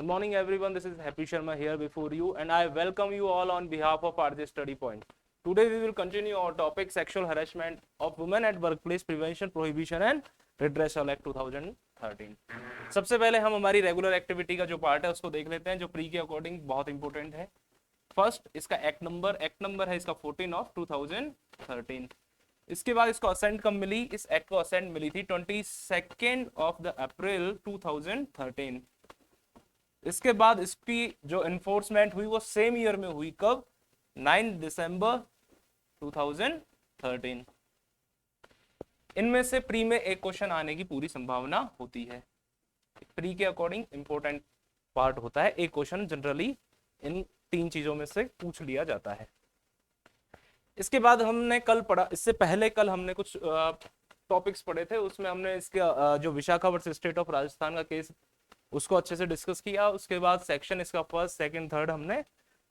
Good morning everyone, this is Happy Sharma here before you and I welcome you all on behalf of RJ Study Point. Today we will continue our topic sexual harassment of women at workplace prevention, prohibition and redressal act 2013. सबसे पहले हम हमारी regular activity का जो part है उसको देख लेते हैं जो प्री के अकॉर्डिंग बहुत इंपॉर्टेंट है। फर्स्ट इसका एक्ट नंबर है इसका 14 ऑफ 2013। इसके बाद इसको असेंट कब मिली, इस एक्ट को असेंट मिली थी 22 ऑफ द अप्रैल 2013। इसके बाद इसकी जो एनफोर्समेंट हुई वो सेम ईयर में हुई, कब, 9 दिसंबर 2013। इनमें से प्री में एक क्वेश्चन आने की पूरी संभावना होती है। प्री के अकॉर्डिंग इंपॉर्टेंट पार्ट होता है, एक क्वेश्चन जनरली इन तीन चीजों में से पूछ लिया जाता है। इसके बाद हमने कल पढ़ा, इससे पहले कल हमने कुछ टॉपिक्स पढ़े थे, उसमें हमने इसका जो Vishakha versus state of Rajasthan का केस उसको अच्छे से डिस्कस किया। उसके बाद सेक्शन इसका फर्स्ट सेकंड थर्ड हमने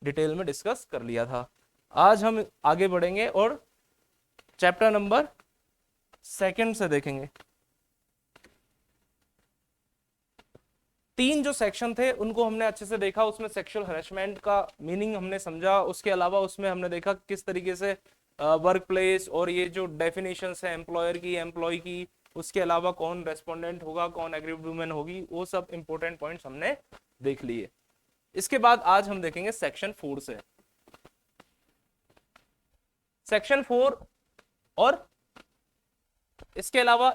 डिटेल में डिस्कस कर लिया था। आज हम आगे बढ़ेंगे और चैप्टर नंबर 2 से देखेंगे। 3 जो सेक्शन थे उनको हमने अच्छे से देखा, उसमें सेक्सुअल हरेसमेंट का मीनिंग हमने समझा। उसके अलावा उसमें हमने देखा किस तरीके से वर्क प्लेस और ये जो डेफिनेशंस है एम्प्लॉयर की, एम्प्लॉय की, उसके अलावा कौन रेस्पोंडेंट होगा, कौन एग्रीव्ड वुमेन होगी, वो सब इंपॉर्टेंट पॉइंट्स हमने देख लिए। इसके बाद आज हम देखेंगे सेक्शन 4 से। सेक्शन 4 और इसके अलावा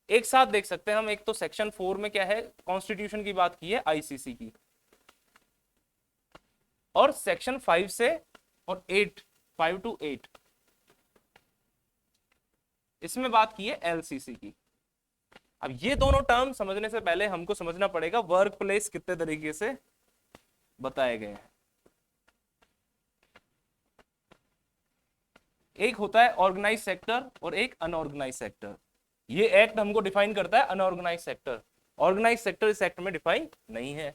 एक साथ देख सकते हैं हम। एक तो सेक्शन 4 में क्या है, कॉन्स्टिट्यूशन की बात की है, आईसीसी की, और सेक्शन 5 से और 5 to 8 इसमें बात की है एलसीसी की। अब ये दोनों टर्म समझने से पहले हमको समझना पड़ेगा वर्क प्लेस कितने तरीके से बताए गए हैं। एक होता है ऑर्गेनाइज सेक्टर और एक अनऑर्गेनाइज सेक्टर। ये एक्ट हमको डिफाइन करता है अनऑर्गेनाइज सेक्टर, ऑर्गेनाइज सेक्टर इस एक्ट में डिफाइन नहीं है।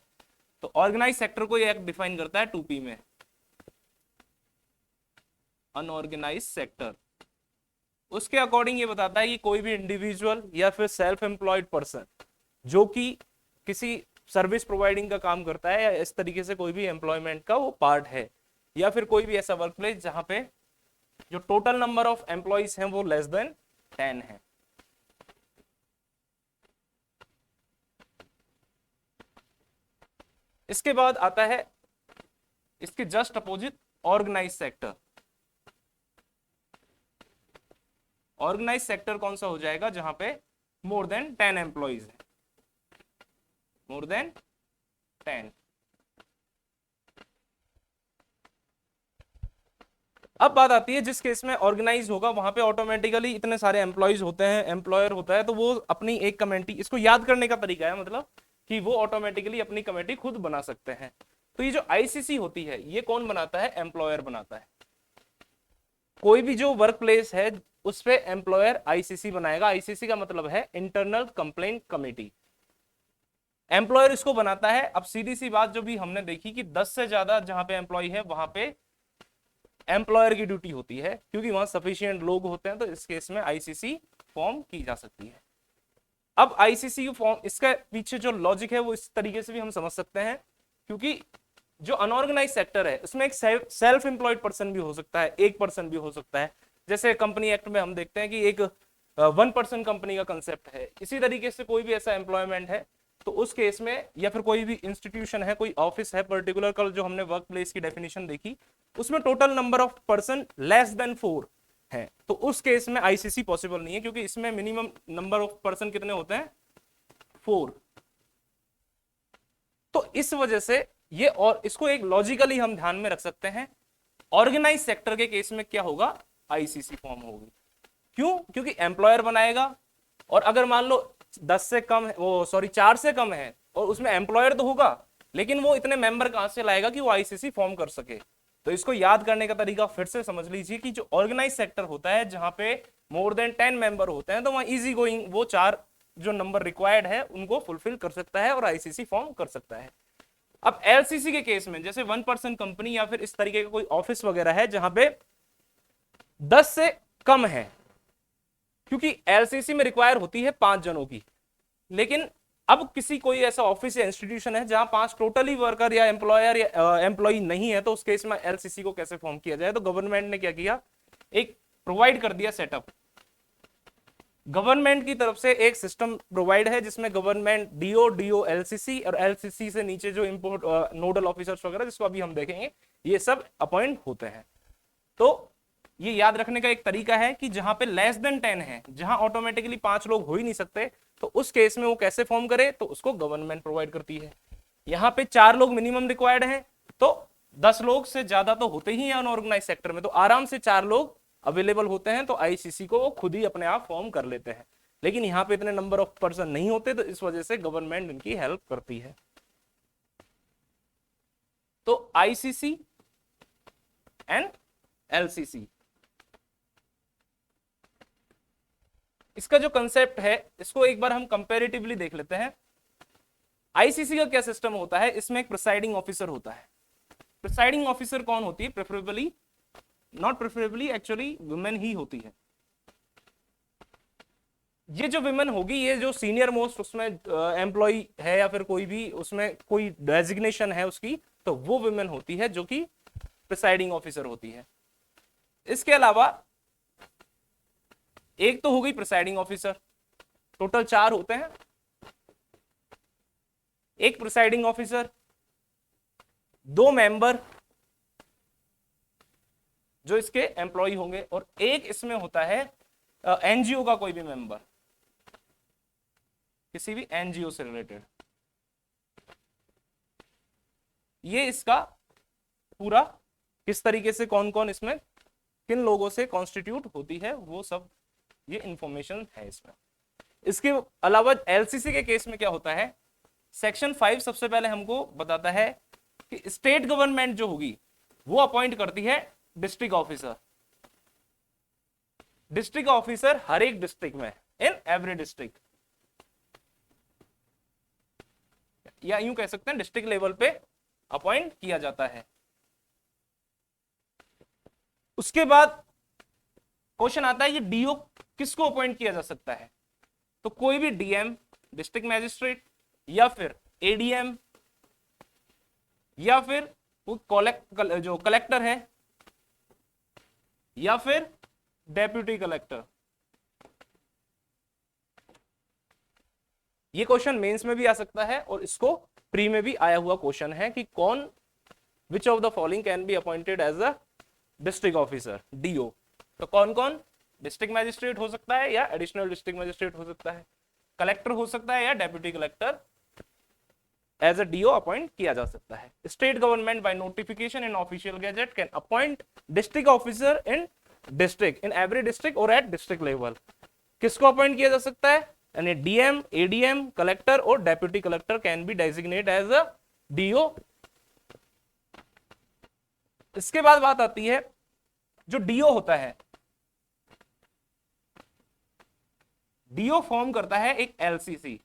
तो ऑर्गेनाइज सेक्टर को ये एक्ट डिफाइन करता है 2P में, अनऑर्गेनाइज सेक्टर। उसके अकॉर्डिंग ये बताता है कि कोई भी इंडिविजुअल या फिर सेल्फ एम्प्लॉयड पर्सन जो कि किसी सर्विस प्रोवाइडिंग का काम करता है या इस तरीके से कोई भी एम्प्लॉयमेंट का वो पार्ट है, या फिर कोई भी ऐसा वर्क प्लेस जहां पे जो टोटल नंबर ऑफ एम्प्लॉइज हैं वो लेस देन 10 है। इसके बाद आता है इसके just opposite organise sector. Organise sector कौन सा हो जाएगा, जहां पे मोर देन 10 एम्प्लॉइज है, मोर देन 10। अब बात आती है जिस केस में ऑर्गेनाइज होगा वहां पे ऑटोमेटिकली इतने सारे एम्प्लॉइज होते हैं, एम्प्लॉयर होता है, तो वो अपनी एक कमेटी, इसको याद करने का तरीका है मतलब कि वो ऑटोमेटिकली अपनी कमेटी खुद बना सकते हैं। तो ये जो आईसीसी होती है ये कौन बनाता है, एम्प्लॉयर बनाता है। कोई भी जो वर्क प्लेस है उस पे एम्प्लॉयर आईसीसी बनाएगा। आईसीसी का मतलब है इंटरनल कंप्लेंट कमेटी। एम्प्लॉयर इसको बनाता है। अब सीधी सी बात जो भी हमने देखी कि 10 से ज्यादा जहां पे एम्प्लॉय है वहां पे एम्प्लॉयर की ड्यूटी होती है, क्योंकि वहां सफिशिएंट लोग होते हैं, तो इस केस में आईसीसी फॉर्म की जा सकती है। अब आईसीसी फॉर्म, इसका पीछे जो लॉजिक है वो इस तरीके से भी हम समझ सकते हैं, क्योंकि जो अनऑर्गेनाइज सेक्टर है उसमें एक सेल्फ एम्प्लॉयड पर्सन भी हो सकता है, एक पर्सन भी हो सकता है। जैसे कंपनी एक्ट में हम देखते हैं कि एक 1 पर्सन कंपनी का कंसेप्ट है। इसी तरीके से कोई भी ऐसा एम्प्लॉयमेंट है तो उस केस में, या फिर कोई भी इंस्टीट्यूशन है, कोई ऑफिस है पर्टिकुलर, कल जो हमने वर्क प्लेस की डेफिनेशन देखी उसमें total number of person less than 4 है, तो उस केस में आईसीसी पॉसिबल नहीं है, क्योंकि इसमें मिनिमम नंबर ऑफ पर्सन कितने होते हैं, 4। तो इस वजह से ये, और इसको एक लॉजिकली हम ध्यान में रख सकते हैं, ऑर्गेनाइज सेक्टर के केस में क्या होगा, आईसीसी फॉर्म होगी। क्यों, क्योंकि एम्प्लॉयर बनाएगा, और अगर मान लो 10 से कम है, वो सॉरी 4 से कम है, और उसमें एम्प्लॉयर तो होगा लेकिन वो इतने मेंबर कहां से लाएगा कि वो आईसीसी फॉर्म कर सके। तो इसको याद करने का तरीका फिर से समझ लीजिए कि जो ऑर्गेनाइज सेक्टर होता है जहां पे मोर देन 10 मेंबर होते हैं, तो वहां इजी गोइंग वो 4 जो नंबर रिक्वायर्ड है उनको फुलफिल कर सकता है और आईसीसी फॉर्म कर सकता है। अब एलसीसी के केस में जैसे 1 पर्सन कंपनी या फिर इस तरीके का कोई ऑफिस वगैरह है जहां पे 10 से कम है, क्योंकि एलसीसी में रिक्वायर होती है 5 जनों की, लेकिन अब किसी कोई ऐसा ऑफिस या इंस्टीट्यूशन है जहां 5 टोटली वर्कर या एम्प्लॉयर या एम्प्लॉय नहीं है, तो उस केस में एलसीसी को कैसे फॉर्म किया जाए? तो गवर्नमेंट ने क्या किया, एक प्रोवाइड कर दिया सेटअप। गवर्नमेंट की तरफ से एक सिस्टम प्रोवाइड है जिसमें गवर्नमेंट डीओ एलसीसी और एलसीसी से नीचे जो इंपोर्ट नोडल ऑफिसर्स वगैरह, जिसको अभी हम देखेंगे, ये सब अपॉइंट होते हैं। तो ये याद रखने का एक तरीका है कि जहां पे लेस देन 10 है, जहां ऑटोमेटिकली 5 लोग हो ही नहीं सकते, तो उस केस में वो कैसे फॉर्म करे, तो उसको गवर्नमेंट प्रोवाइड करती है। यहाँ पे 4 लोग मिनिमम रिक्वायर्ड हैं, तो 10 लोग से ज्यादा तो होते ही हैं अनऑर्गेनाइज सेक्टर में, तो आराम से 4 लोग अवेलेबल होते हैं, तो आईसीसी को वो खुद ही अपने आप फॉर्म कर लेते हैं। लेकिन यहाँ पे इतने नंबर ऑफ पर्सन नहीं होते, तो इस वजह से गवर्नमेंट इनकी हेल्प करती है। तो आईसीसी एंड एलसीसी, इसका जो कंसेप्ट है इसको एक बार हम कंपैरेटिवली देख लेते हैं। आईसीसी का क्या सिस्टम होता है, इसमें एक प्रिसाइडिंग ऑफिसर होता है। प्रिसाइडिंग ऑफिसर कौन होती है? Preferably, not preferably, actually women ही होती है। ये जो विमेन होगी, ये जो सीनियर मोस्ट उसमें एम्प्लॉय है या फिर कोई भी उसमें कोई डेजिग्नेशन है उसकी, तो वो विमेन होती है जो कि प्रिसाइडिंग ऑफिसर होती है। इसके अलावा एक तो हो गई प्रिसाइडिंग ऑफिसर, टोटल 4 होते हैं। एक प्रिसाइडिंग ऑफिसर, 2 मेंबर जो इसके एम्प्लॉय होंगे, और एक इसमें होता है एनजीओ का कोई भी मेंबर, किसी भी एनजीओ से रिलेटेड। ये इसका पूरा किस तरीके से कौन कौन इसमें किन लोगों से कॉन्स्टिट्यूट होती है, वो सब ये इंफॉर्मेशन है इसमें। इसके अलावा एलसीसी के केस में क्या होता है, सेक्शन 5 सबसे पहले हमको बताता है कि स्टेट गवर्नमेंट जो होगी वो अपॉइंट करती है डिस्ट्रिक्ट ऑफिसर। डिस्ट्रिक्ट ऑफिसर हर एक डिस्ट्रिक्ट में, इन एवरी डिस्ट्रिक्ट, या यूं कह सकते हैं डिस्ट्रिक्ट लेवल पे अपॉइंट किया जाता है। उसके बाद क्वेश्चन आता है ये डीओ किसको अपॉइंट किया जा सकता है? तो कोई भी डीएम, डिस्ट्रिक्ट मैजिस्ट्रेट, या फिर एडीएम, या फिर जो कलेक्टर है, या फिर डेप्यूटी कलेक्टर। ये क्वेश्चन मेंस में भी आ सकता है और इसको प्री में भी आया हुआ क्वेश्चन है कि कौन, which of the following can be appointed as a district officer, DO. तो कौन कौन? डिस्ट्रिक्ट मैजिस्ट्रेट हो सकता है या एडिशनल डिस्ट्रिक्ट मैजिस्ट्रेट हो सकता है, कलेक्टर हो सकता है या deputy collector as a DO appoint किया जा सकता है। State government by notification in official gazette can appoint district officer in district, in every district और एट डिस्ट्रिक्ट लेवल। किसको अपॉइंट किया जा सकता है? यानी डीएम, एडीएम, कलेक्टर और deputy collector can be designate as a DO. इसके बाद बात आती है जो डीओ होता है, डीओ फॉर्म करता है एक LCC,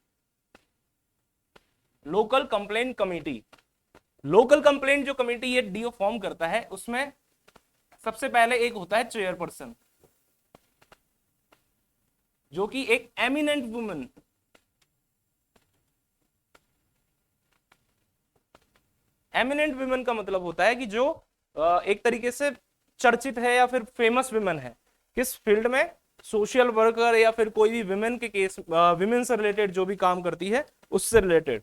local complaint committee. Local complaint जो कमेटी ये डीओ फॉर्म करता है, उसमें सबसे पहले एक होता है चेयरपर्सन, जो कि एक एमिनेंट वुमन, एमिनेंट वुमन का मतलब होता है कि जो एक तरीके से चर्चित है या फिर फेमस वुमन है, किस फील्ड में? सोशल वर्कर या फिर कोई भी विमेन के केस, विमेन से रिलेटेड जो भी काम करती है उससे रिलेटेड।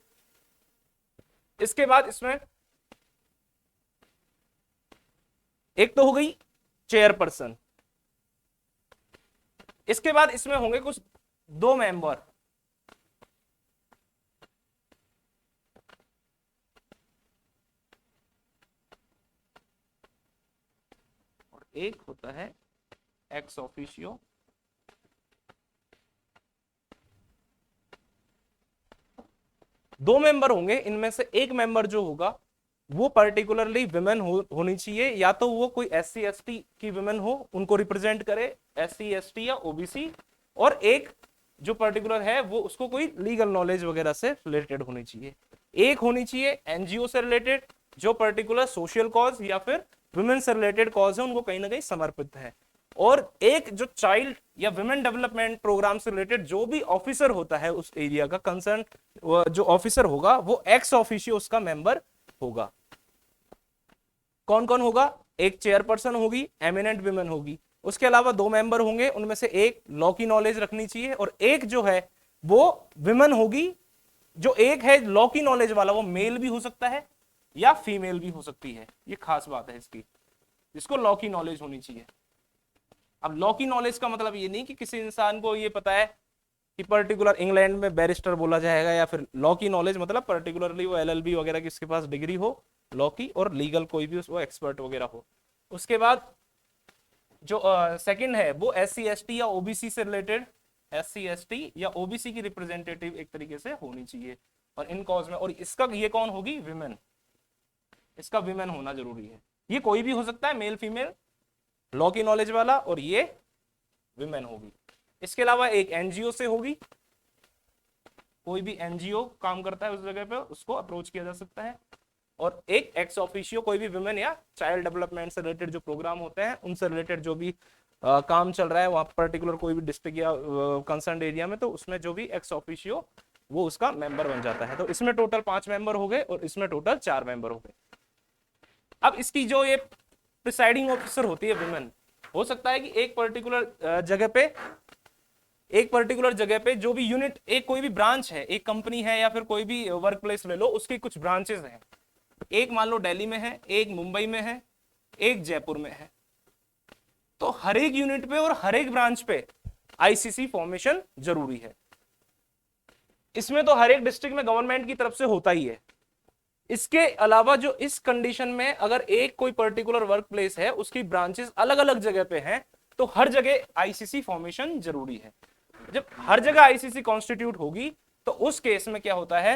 इसके बाद इसमें एक तो हो गई चेयरपर्सन, इसके बाद इसमें होंगे कुछ 2 मेंबर, और एक होता है एक्स ऑफिशियो। दो मेंबर होंगे, इनमें से एक मेंबर जो होगा वो पर्टिकुलरली विमेन होनी चाहिए, या तो वो कोई SC ST की विमेन हो, उनको रिप्रेजेंट करे, SC ST या OBC, और एक जो पर्टिकुलर है वो उसको कोई लीगल नॉलेज वगैरह से रिलेटेड होनी चाहिए। एक होनी चाहिए एनजीओ से रिलेटेड, जो पर्टिकुलर सोशल कॉज या फिर वुमेन से रिलेटेड कॉज है उनको कहीं ना कहीं समर्पित है। और एक जो चाइल्ड या विमेन डेवलपमेंट प्रोग्राम से रिलेटेड जो भी ऑफिसर होता है उस एरिया का कंसर्न, जो ऑफिसर होगा वो एक्स ऑफिशियो उसका मेंबर होगा। कौन कौन होगा? एक चेयरपर्सन होगी, एमिनेंट विमेन होगी, उसके अलावा 2 मेंबर होंगे, उनमें से एक लॉ की नॉलेज रखनी चाहिए और एक जो है वो विमेन होगी। जो एक है लॉ की नॉलेज वाला वो मेल भी हो सकता है या फीमेल भी हो सकती है, ये खास बात है इसकी, जिसको लॉ की नॉलेज होनी चाहिए। अब लॉ की नॉलेज का मतलब ये नहीं कि किसी इंसान को ये पता है कि पर्टिकुलर इंग्लैंड में बैरिस्टर बोला जाएगा, या फिर लॉ की नॉलेज मतलब पर्टिकुलरली वो एलएलबी वगैरह की उसके पास डिग्री हो लॉ की, और लीगल कोई भी वो एक्सपर्ट वगैरह हो। उसके बाद जो सेकंड है वो SC ST या OBC से रिलेटेड, SC ST या OBC की रिप्रेजेंटेटिव एक तरीके से होनी चाहिए और इन कॉज में, और इसका ये कौन होगी? विमेन, इसका विमेन होना जरूरी है। ये कोई भी हो सकता है, मेल फीमेल, लॉ की नॉलेज वाला, और ये विमेन होगी। इसके अलावा एक एनजीओ से होगी, कोई भी एनजीओ काम करता है उस जगह पे उसको अप्रोच किया जा सकता है, और एक एक्स ऑफिशियो कोई भी विमेन या चाइल्ड डेवलपमेंट से रिलेटेड जो प्रोग्राम होते हैं उनसे रिलेटेड जो भी काम चल रहा है वहां पर्टिकुलर कोई भी डिस्ट्रिक्ट या कंसर्न एरिया में, तो उसमें जो भी एक्स ऑफिशियो वो उसका मेंबर बन जाता है। तो इसमें टोटल 5 मेंबर हो गए और इसमें टोटल 4 मेंबर हो गए। अब इसकी जो ये प्रिसाइडिंग ऑफिसर होती है विमेन, हो सकता है कि एक पर्टिकुलर जगह पे जो भी यूनिट, एक कोई भी ब्रांच है, एक कंपनी है या फिर कोई भी वर्क प्लेस ले लो, उसकी कुछ ब्रांचेस हैं, एक मान लो दिल्ली में है, एक मुंबई में है, एक जयपुर में है, तो हर एक यूनिट पे और हर एक ब्रांच पे आईसीसी फॉर्मेशन जरूरी है। इसमें तो हर एक डिस्ट्रिक्ट में गवर्नमेंट की तरफ से होता ही है। इसके अलावा जो इस कंडीशन में अगर एक कोई पर्टिकुलर वर्क प्लेस है उसकी ब्रांचेस अलग अलग जगह पे हैं, तो हर जगह आईसीसी फॉर्मेशन जरूरी है। जब हर जगह आईसीसी कॉन्स्टिट्यूट होगी तो उस केस में क्या होता है,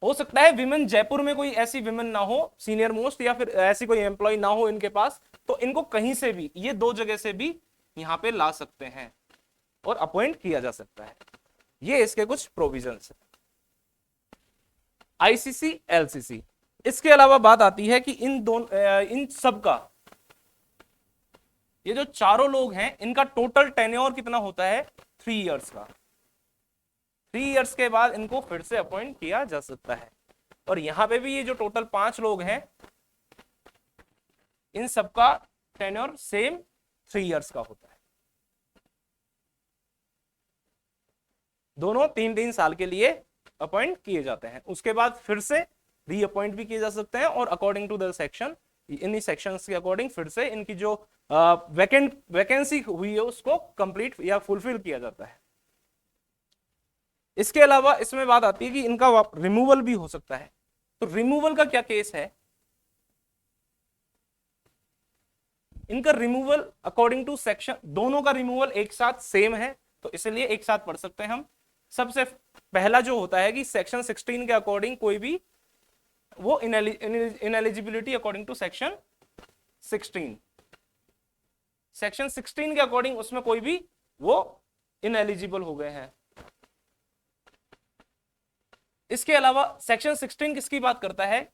हो सकता है विमेन जयपुर में कोई ऐसी विमेन ना हो सीनियर मोस्ट, या फिर ऐसी कोई एम्प्लॉय ना हो इनके पास, तो इनको कहीं से भी, ये 2 जगह से भी यहां पे ला सकते हैं और अपॉइंट किया जा सकता है। ये इसके कुछ प्रोविजंस है आईसीसी एलसीसी। इसके अलावा बात आती है कि इन सब का, ये जो चारों लोग हैं इनका टोटल टेन्योर कितना होता है? 3 इयर्स का। 3 इयर्स के बाद इनको फिर से अपॉइंट किया जा सकता है। और यहां पे भी ये जो टोटल 5 लोग हैं इन सबका टेन्योर सेम 3 इयर्स का होता है। दोनों 3-3 साल के लिए अपॉइंट किए जाते हैं, उसके बाद फिर से रीअपॉइंट भी किए जा सकते हैं, और अकॉर्डिंग टू द सेक्शन, इन्हीं सेक्शंस के अकॉर्डिंग फिर से इनकी जो वैकेंसी हुई है उसको कंप्लीट या फुलफिल किया जाता है। इसके अलावा इसमें बात आती है कि इनका रिमूवल भी हो सकता है। तो रिमूवल का क्या केस है? इनका रिमूवल अकॉर्डिंग टू सेक्शन, दोनों का रिमूवल एक साथ सेम है, तो इसलिए एक साथ पढ़ सकते हैं हम। सबसे पहला जो होता है कि सेक्शन 16 के अकॉर्डिंग कोई भी वो इनएलिजिबिलिटी अकॉर्डिंग टू सेक्शन 16, सेक्शन 16 के अकॉर्डिंग उसमें कोई भी वो इनएलिजिबल हो गए हैं। इसके अलावा सेक्शन 16 किसकी बात करता है?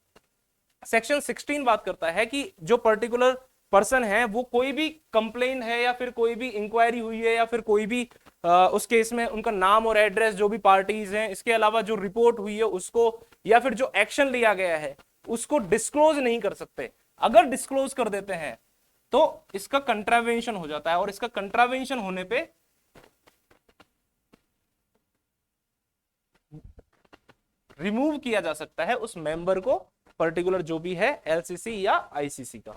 सेक्शन 16 बात करता है कि जो पर्टिकुलर पर्सन है वो कोई भी कंप्लेन है या फिर कोई भी इंक्वायरी हुई है या फिर कोई भी उस केस में उनका नाम और एड्रेस जो भी पार्टीज हैं, इसके अलावा जो रिपोर्ट हुई है उसको या फिर जो एक्शन लिया गया है उसको डिस्क्लोज नहीं कर सकते। अगर डिस्क्लोज कर देते हैं तो इसका कंट्रावेंशन हो जाता है, और इसका कंट्रावेंशन होने पे रिमूव किया जा सकता है उस मेंबर को, पर्टिकुलर जो भी है एलसीसी या आईसीसी का।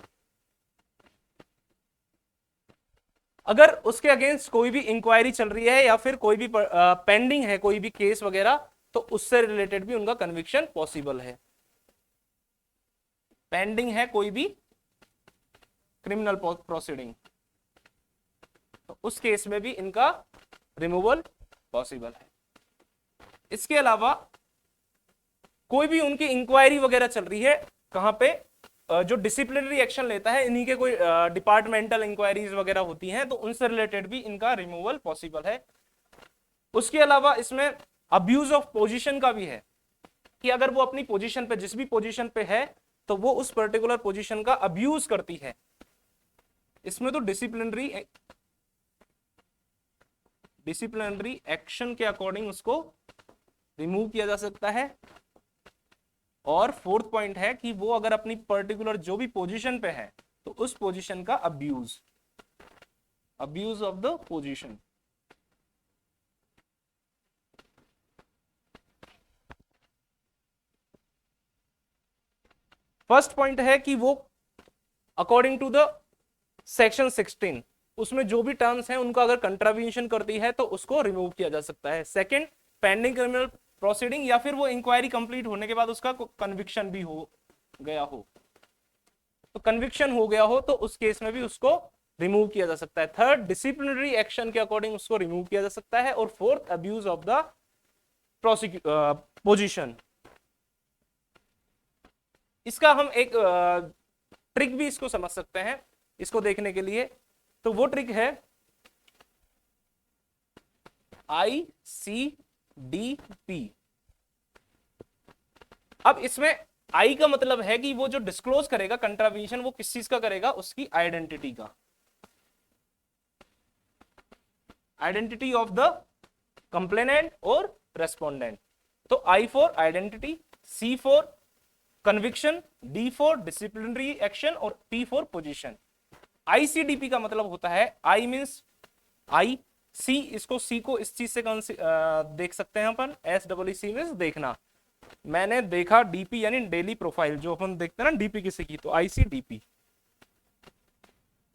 अगर उसके अगेंस्ट कोई भी इंक्वायरी चल रही है या फिर कोई भी पेंडिंग है कोई भी केस वगैरह, तो उससे रिलेटेड भी उनका कन्विक्शन पॉसिबल है। पेंडिंग है कोई भी क्रिमिनल प्रोसीडिंग, तो उस केस में भी इनका रिमूवल पॉसिबल है। इसके अलावा कोई भी उनकी इंक्वायरी वगैरह चल रही है, कहां पे जो डिसिप्लिनरी एक्शन लेता है, इन्हीं के कोई डिपार्टमेंटल इंक्वायरीज वगैरह होती हैं, तो उनसे रिलेटेड भी इनका रिमूवल पॉसिबल है। उसके अलावा इसमें अब्यूज ऑफ पोजीशन का भी है कि अगर वो अपनी पोजीशन पे, जिस भी पोजीशन पे है, तो वो उस पर्टिकुलर पोजीशन का अब्यूज करती है, इसमें तो डिसिप्लिनरी एक्शन के अकॉर्डिंग उसको रिमूव किया जा सकता है। और फोर्थ पॉइंट है कि वो अगर अपनी पर्टिकुलर जो भी पोजीशन पे है तो उस पोजीशन का abuse of the position. First point है कि वो अकॉर्डिंग टू द सेक्शन 16 उसमें जो भी टर्म्स हैं उनका अगर कंट्रावेंशन करती है तो उसको रिमूव किया जा सकता है। सेकंड, पेंडिंग क्रिमिनल प्रोसीडिंग या फिर वो इंक्वायरी कंप्लीट होने के बाद उसका कन्विक्शन भी हो गया हो, तो कन्विक्शन हो गया हो तो उस केस में भी उसको रिमूव किया जा सकता है। थर्ड, डिसिप्लिनरी एक्शन के अकॉर्डिंग उसको रिमूव किया जा सकता है। और fourth, abuse of the position. इसका हम एक ट्रिक भी इसको समझ सकते हैं इसको देखने के लिए। तो वो ट्रिक है ICDP। अब इसमें आई का मतलब है कि वो जो डिस्क्लोज करेगा कंट्रावेंशन वो किस चीज का करेगा, उसकी आइडेंटिटी का, आइडेंटिटी ऑफ द कंप्लेनेंट और रेस्पोंडेंट। तो I for identity, C for conviction, D for disciplinary action और P फॉर पोजीशन। ICDP का मतलब होता है I मींस आई, C इसको C को इस चीज से देख सकते हैं अपन, SEEC मींस देखना। मैंने देखा DP यानी डेली प्रोफाइल, जो अपन देखते हैं ना DP किसी की, तो ICDP।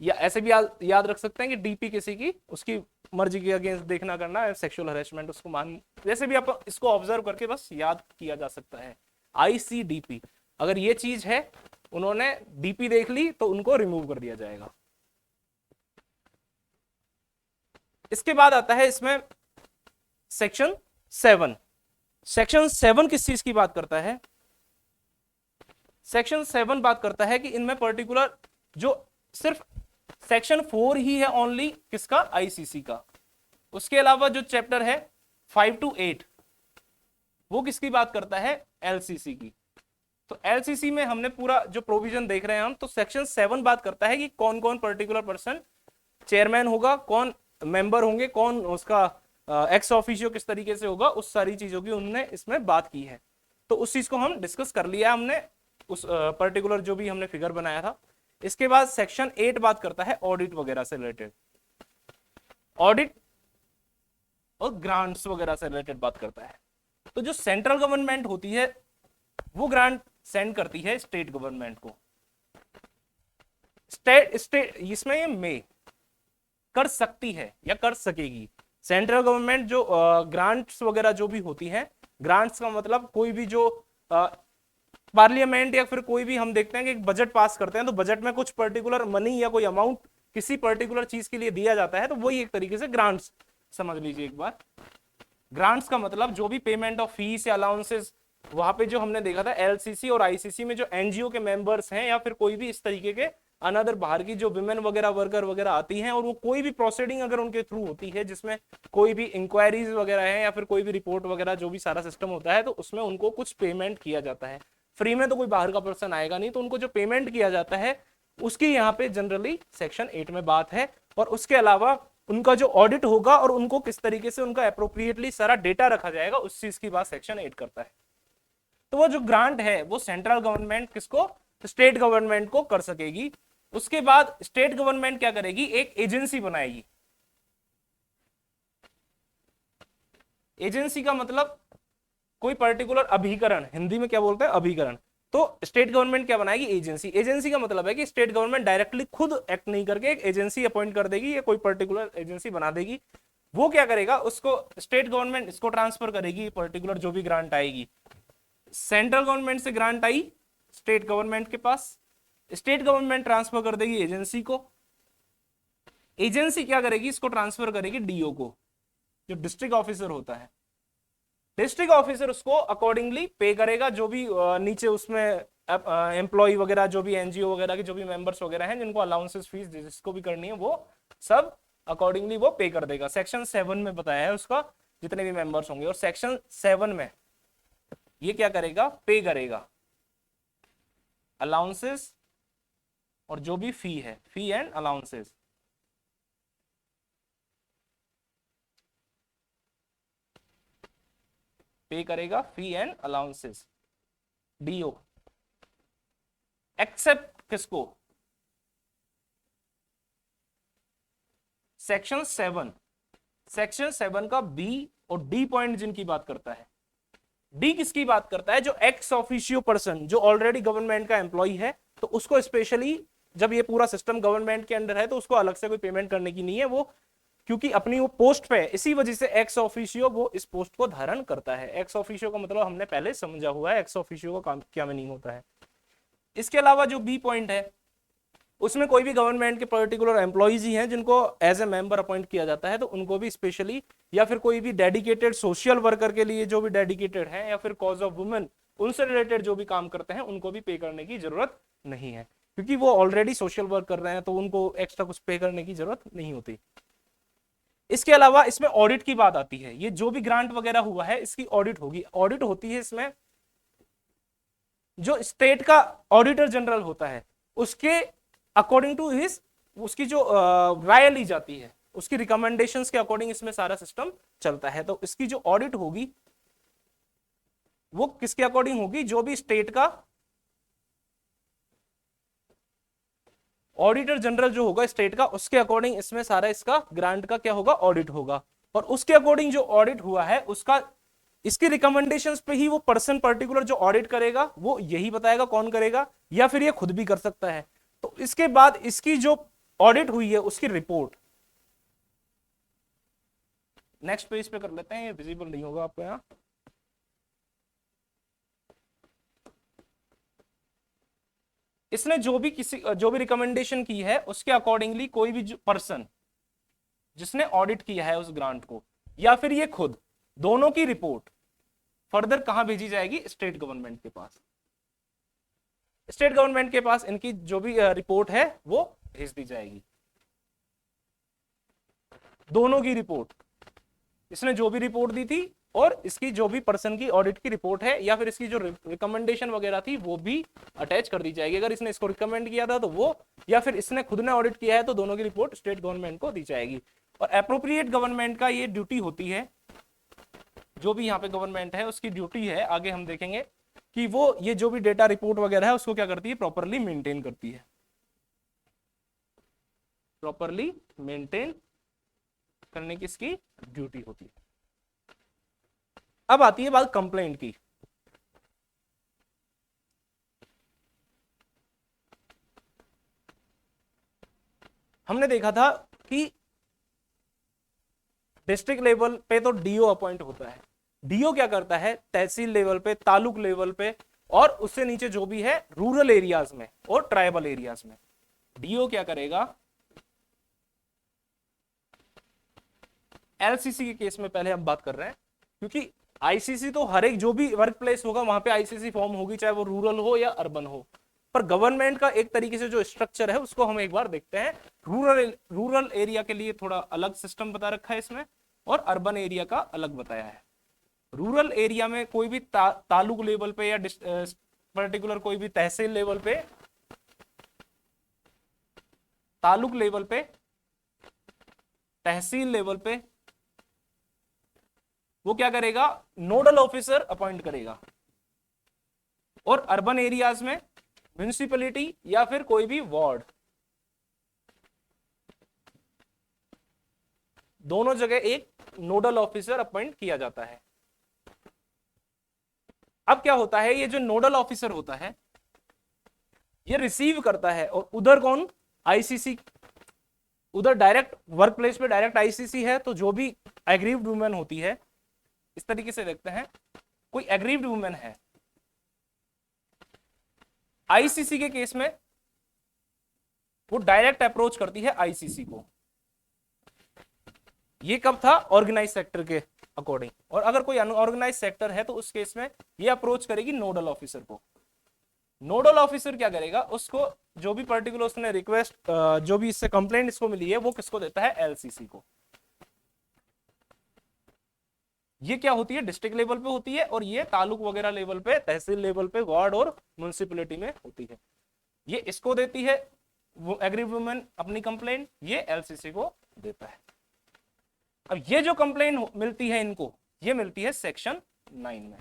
या ऐसे भी याद रख सकते हैं कि DP किसी की उसकी मर्जी के अगेंस्ट देखना करना है, सेक्सुअल हरेसमेंट उसको मान, जैसे भी आप इसको ऑब्जर्व करके बस याद किया जा सकता है ICDP। अगर ये चीज है, उन्होंने DP देख ली तो उनको रिमूव कर दिया जाएगा। इसके बाद आता है इसमें सेक्शन 7। सेक्शन 7 किस चीज की बात करता है? सेक्शन 7 बात करता है कि इनमें पर्टिकुलर जो सिर्फ सेक्शन 4 ही है ओनली किसका, ICC का। उसके अलावा जो चैप्टर है 5 to 8 वो किसकी बात करता है, LCC की। तो LCC में हमने पूरा जो प्रोविजन देख रहे हैं हम, तो सेक्शन 7 बात करता है कि कौन कौन पर्टिकुलर पर्सन चेयरमैन होगा, कौन मेंबर होंगे, कौन उसका एक्स ऑफिशियो किस तरीके से होगा, उस सारी चीजों की उन्होंने इसमें बात की है। तो उस चीज को हम डिस्कस कर लिया हमने, उस पर्टिकुलर जो भी हमने फिगर बनाया था। इसके बाद सेक्शन 8 बात करता है ऑडिट वगैरह से रिलेटेड, ऑडिट और ग्रांट्स वगैरह से रिलेटेड बात करता है। तो जो सेंट्रल गवर्नमेंट होती है वो ग्रांट सेंड करती है स्टेट गवर्नमेंट को। स्टेट इसमें ये में कर सकती है या कर सकेगी। सेंट्रल गवर्नमेंट जो ग्रांट्स वगैरह जो भी होती हैं, ग्रांट्स का मतलब कोई भी जो पार्लियामेंट या फिर कोई भी हम देखते हैं कि एक बजट पास करते हैं, तो बजट में कुछ पर्टिकुलर मनी या कोई अमाउंट किसी पर्टिकुलर चीज के लिए दिया जाता है, तो वही एक तरीके से ग्रांट्स समझ लीजिए एक बार। ग्रांट्स का मतलब जो भी पेमेंट ऑफ फीस या अलाउंसेस, वहां पे जो हमने देखा था LCC और ICC में जो NGO के मेंबर्स हैं या फिर कोई भी इस तरीके के अनदर बाहर की जो विमेन वगैरह वर्कर वगैरह आती हैं, और वो कोई भी प्रोसीडिंग अगर उनके थ्रू होती है जिसमें कोई भी इंक्वायरीज वगैरह है या फिर कोई भी रिपोर्ट वगैरह जो भी सारा सिस्टम होता है, तो उसमें उनको कुछ पेमेंट किया जाता है। फ्री में तो कोई बाहर का पर्सन आएगा नहीं, तो उनको जो पेमेंट किया जाता है उसकी यहाँ पे जनरली सेक्शन 8 में बात है। और उसके अलावा उनका जो ऑडिट होगा और उनको किस तरीके से उनका अप्रोप्रिएटली सारा डेटा रखा जाएगा, उस चीज की बात सेक्शन 8 करता है। तो वो जो ग्रांट है वो सेंट्रल गवर्नमेंट किसको, स्टेट गवर्नमेंट को कर सकेगी। उसके बाद स्टेट गवर्नमेंट क्या करेगी, एक एजेंसी बनाएगी। एजेंसी का मतलब कोई पर्टिकुलर अभिकरण, हिंदी में क्या बोलते हैं, अभिकरण। तो स्टेट गवर्नमेंट क्या बनाएगी, एजेंसी। एजेंसी का मतलब है कि स्टेट गवर्नमेंट डायरेक्टली खुद एक्ट नहीं करके एक एजेंसी अपॉइंट कर देगी या कोई पर्टिकुलर एजेंसी बना देगी। वो क्या करेगा, उसको स्टेट गवर्नमेंट इसको ट्रांसफर करेगी, पर्टिकुलर जो भी ग्रांट आएगी। सेंट्रल गवर्नमेंट से ग्रांट आई स्टेट गवर्नमेंट के पास, स्टेट गवर्नमेंट ट्रांसफर कर देगी एजेंसी को। एजेंसी क्या करेगी, इसको ट्रांसफर करेगी DO को, जो डिस्ट्रिक्ट ऑफिसर होता है। डिस्ट्रिक्ट ऑफिसर उसको अकॉर्डिंगली पे करेगा, जो भी नीचे उसमें एम्प्लॉय वगैरह, जो भी NGO वगैरह के जो भी मेंबर्स वगैरह हैं, जिनको अलाउंसेस फीस जिसको भी करनी है, वो सब अकॉर्डिंगली वो पे कर देगा। सेक्शन 7 में बताया है उसका जितने भी मेंबर्स होंगे, और सेक्शन 7 में ये क्या करेगा, पे करेगा अलाउंसेस और जो भी फी है, फी एंड अलाउंसेस, पे करेगा fee and allowances, DO. Except किसको? सेक्शन 7, सेक्शन 7 का बी और डी पॉइंट जिनकी बात करता है। डी किसकी बात करता है? जो एक्स ऑफिशियो पर्सन, जो ऑलरेडी गवर्नमेंट का एम्प्लॉय है, तो उसको स्पेशली जब ये पूरा सिस्टम गवर्नमेंट के अंडर है तो उसको अलग से कोई पेमेंट करने की नहीं है, वो क्योंकि अपनी वो पोस्ट पे है, इसी वजह से एक्स ऑफिशियो वो इस पोस्ट को धारण करता है। एक्स ऑफिशियो का मतलब हमने पहले समझा हुआ है, एक्स ऑफिशियो का काम क्या मीनिंग होता है। इसके अलावा जो बी पॉइंट है उसमें कोई भी गवर्नमेंट के पर्टिकुलर एम्प्लॉइज ही हैं जिनको एज ए मेंबर अपॉइंट किया जाता है, तो उनको भी स्पेशली, या फिर कोई भी डेडिकेटेड सोशल वर्कर के लिए जो भी डेडिकेटेड है, या फिर कॉज ऑफ वुमेन उनसे रिलेटेड जो भी काम करते हैं, उनको भी पे करने की जरूरत नहीं है, क्योंकि वो ऑलरेडी सोशल वर्क कर रहे हैं, तो उनको एक्स्ट्रा कुछ पे करने की जरूरत नहीं होती। इसके अलावा इसमें ऑडिट की बात आती है। ये जो भी ग्रांट वगैरह हुआ है इसकी ऑडिट होगी। ऑडिट होती है इसमें जो स्टेट का ऑडिटर जनरल होता है उसके अकॉर्डिंग टू हिज, उसकी जो राय ली जाती है उसकी रिकमेंडेशंस के अकॉर्डिंग इसमें सारा सिस्टम चलता है। तो इसकी जो ऑडिट होगी वो किसके अकॉर्डिंग होगी? जो भी स्टेट का ऑडिटर जनरल जो होगा स्टेट का, उसके अकॉर्डिंग इसमें सारा इसका ग्रांट का क्या होगा? ऑडिट होगा। और उसके अकॉर्डिंग जो ऑडिट हुआ है उसका, इसकी रिकमेंडेशंस पे ही वो पर्सन पर्टिकुलर जो ऑडिट करेगा वो यही बताएगा कौन करेगा, या फिर ये खुद भी कर सकता है। तो इसके बाद इसकी जो ऑडिट हुई है उसकी रिपोर्ट नेक्स्ट पेज पे कर लेते हैं, ये विजिबल नहीं होगा आपको यहां। इसने जो भी रिकमेंडेशन की है उसके अकॉर्डिंगली कोई भी पर्सन जिसने ऑडिट किया है उस ग्रांट को, या फिर ये खुद, दोनों की रिपोर्ट फर्दर कहां भेजी जाएगी? स्टेट गवर्नमेंट के पास। स्टेट गवर्नमेंट के पास इनकी जो भी रिपोर्ट है वो भेज दी जाएगी, दोनों की रिपोर्ट, इसने जो भी रिपोर्ट दी थी और इसकी जो भी पर्सन की ऑडिट की रिपोर्ट है, या फिर इसकी जो रिकमेंडेशन वगैरह थी वो भी अटैच कर दी जाएगी। अगर इसने इसको रिकमेंड किया था तो वो, या फिर इसने खुद ने ऑडिट किया है तो दोनों की रिपोर्ट स्टेट गवर्नमेंट को दी जाएगी। और एप्रोप्रिएट गवर्नमेंट का ये ड्यूटी होती है, जो भी यहाँ पे गवर्नमेंट है उसकी ड्यूटी है, आगे हम देखेंगे कि वो ये जो भी डेटा रिपोर्ट वगैरह है उसको क्या करती है? प्रॉपरली मेंटेन करती है, प्रॉपरली मेंटेन करने की इसकी ड्यूटी होती है। अब आती है बात कंप्लेंट की। हमने देखा था कि डिस्ट्रिक्ट लेवल पे तो डीओ अपॉइंट होता है। डीओ क्या करता है? तहसील लेवल पे, तालुक लेवल पे, और उससे नीचे जो भी है रूरल एरियाज में और ट्राइबल एरियाज में, डीओ क्या करेगा? एलसीसी के केस में पहले हम बात कर रहे हैं, क्योंकि आईसीसी तो हर एक जो भी वर्क प्लेस होगा वहां पे आईसीसी फॉर्म होगी, चाहे वो रूरल हो या अर्बन हो। पर गवर्नमेंट का एक तरीके से जो स्ट्रक्चर है उसको हम एक बार देखते हैं। रूरल एरिया के लिए थोड़ा अलग सिस्टम बता रखा है इसमें, और अर्बन एरिया का अलग बताया है। रूरल एरिया में कोई भी तालुक लेवल पे या पर्टिकुलर कोई भी तहसील लेवल पे, तालुक लेवल पे, तहसील लेवल पे वो क्या करेगा? नोडल ऑफिसर अपॉइंट करेगा। और अर्बन एरियाज में म्युनिसिपैलिटी या फिर कोई भी वार्ड, दोनों जगह एक नोडल ऑफिसर अपॉइंट किया जाता है। अब क्या होता है? ये जो नोडल ऑफिसर होता है ये रिसीव करता है, और उधर कौन? आईसीसी। उधर डायरेक्ट वर्क प्लेस पे डायरेक्ट आईसीसी है, तो जो भी एग्रीव्ड वुमेन होती है, इस तरीके से देखते हैं, कोई एग्रीव्ड वुमेन है आईसीसी के केस में, वो डायरेक्ट अप्रोच करती है आईसीसी को। ये कब था? ऑर्गेनाइज सेक्टर के अकॉर्डिंग। और अगर कोई अनऑर्गेनाइज सेक्टर है तो उस केस में ये अप्रोच करेगी नोडल ऑफिसर को। नोडल ऑफिसर क्या करेगा? उसको जो भी पर्टिकुलर उसने रिक्वेस्ट, जो भी इससे कंप्लेंट इसको मिली है वो किसको देता है? एलसीसी को। ये क्या होती है? डिस्ट्रिक्ट लेवल पे होती है, और ये तालुक वगैरह लेवल पे, तहसील लेवल पे, वार्ड और म्युनिसिपैलिटी में होती है। ये इसको देती है वो एग्रीव्ड वुमेन अपनी कंप्लेंट ये एलसीसी को देता है। अब ये जो कंप्लेंट मिलती है इनको, ये मिलती है सेक्शन 9 में,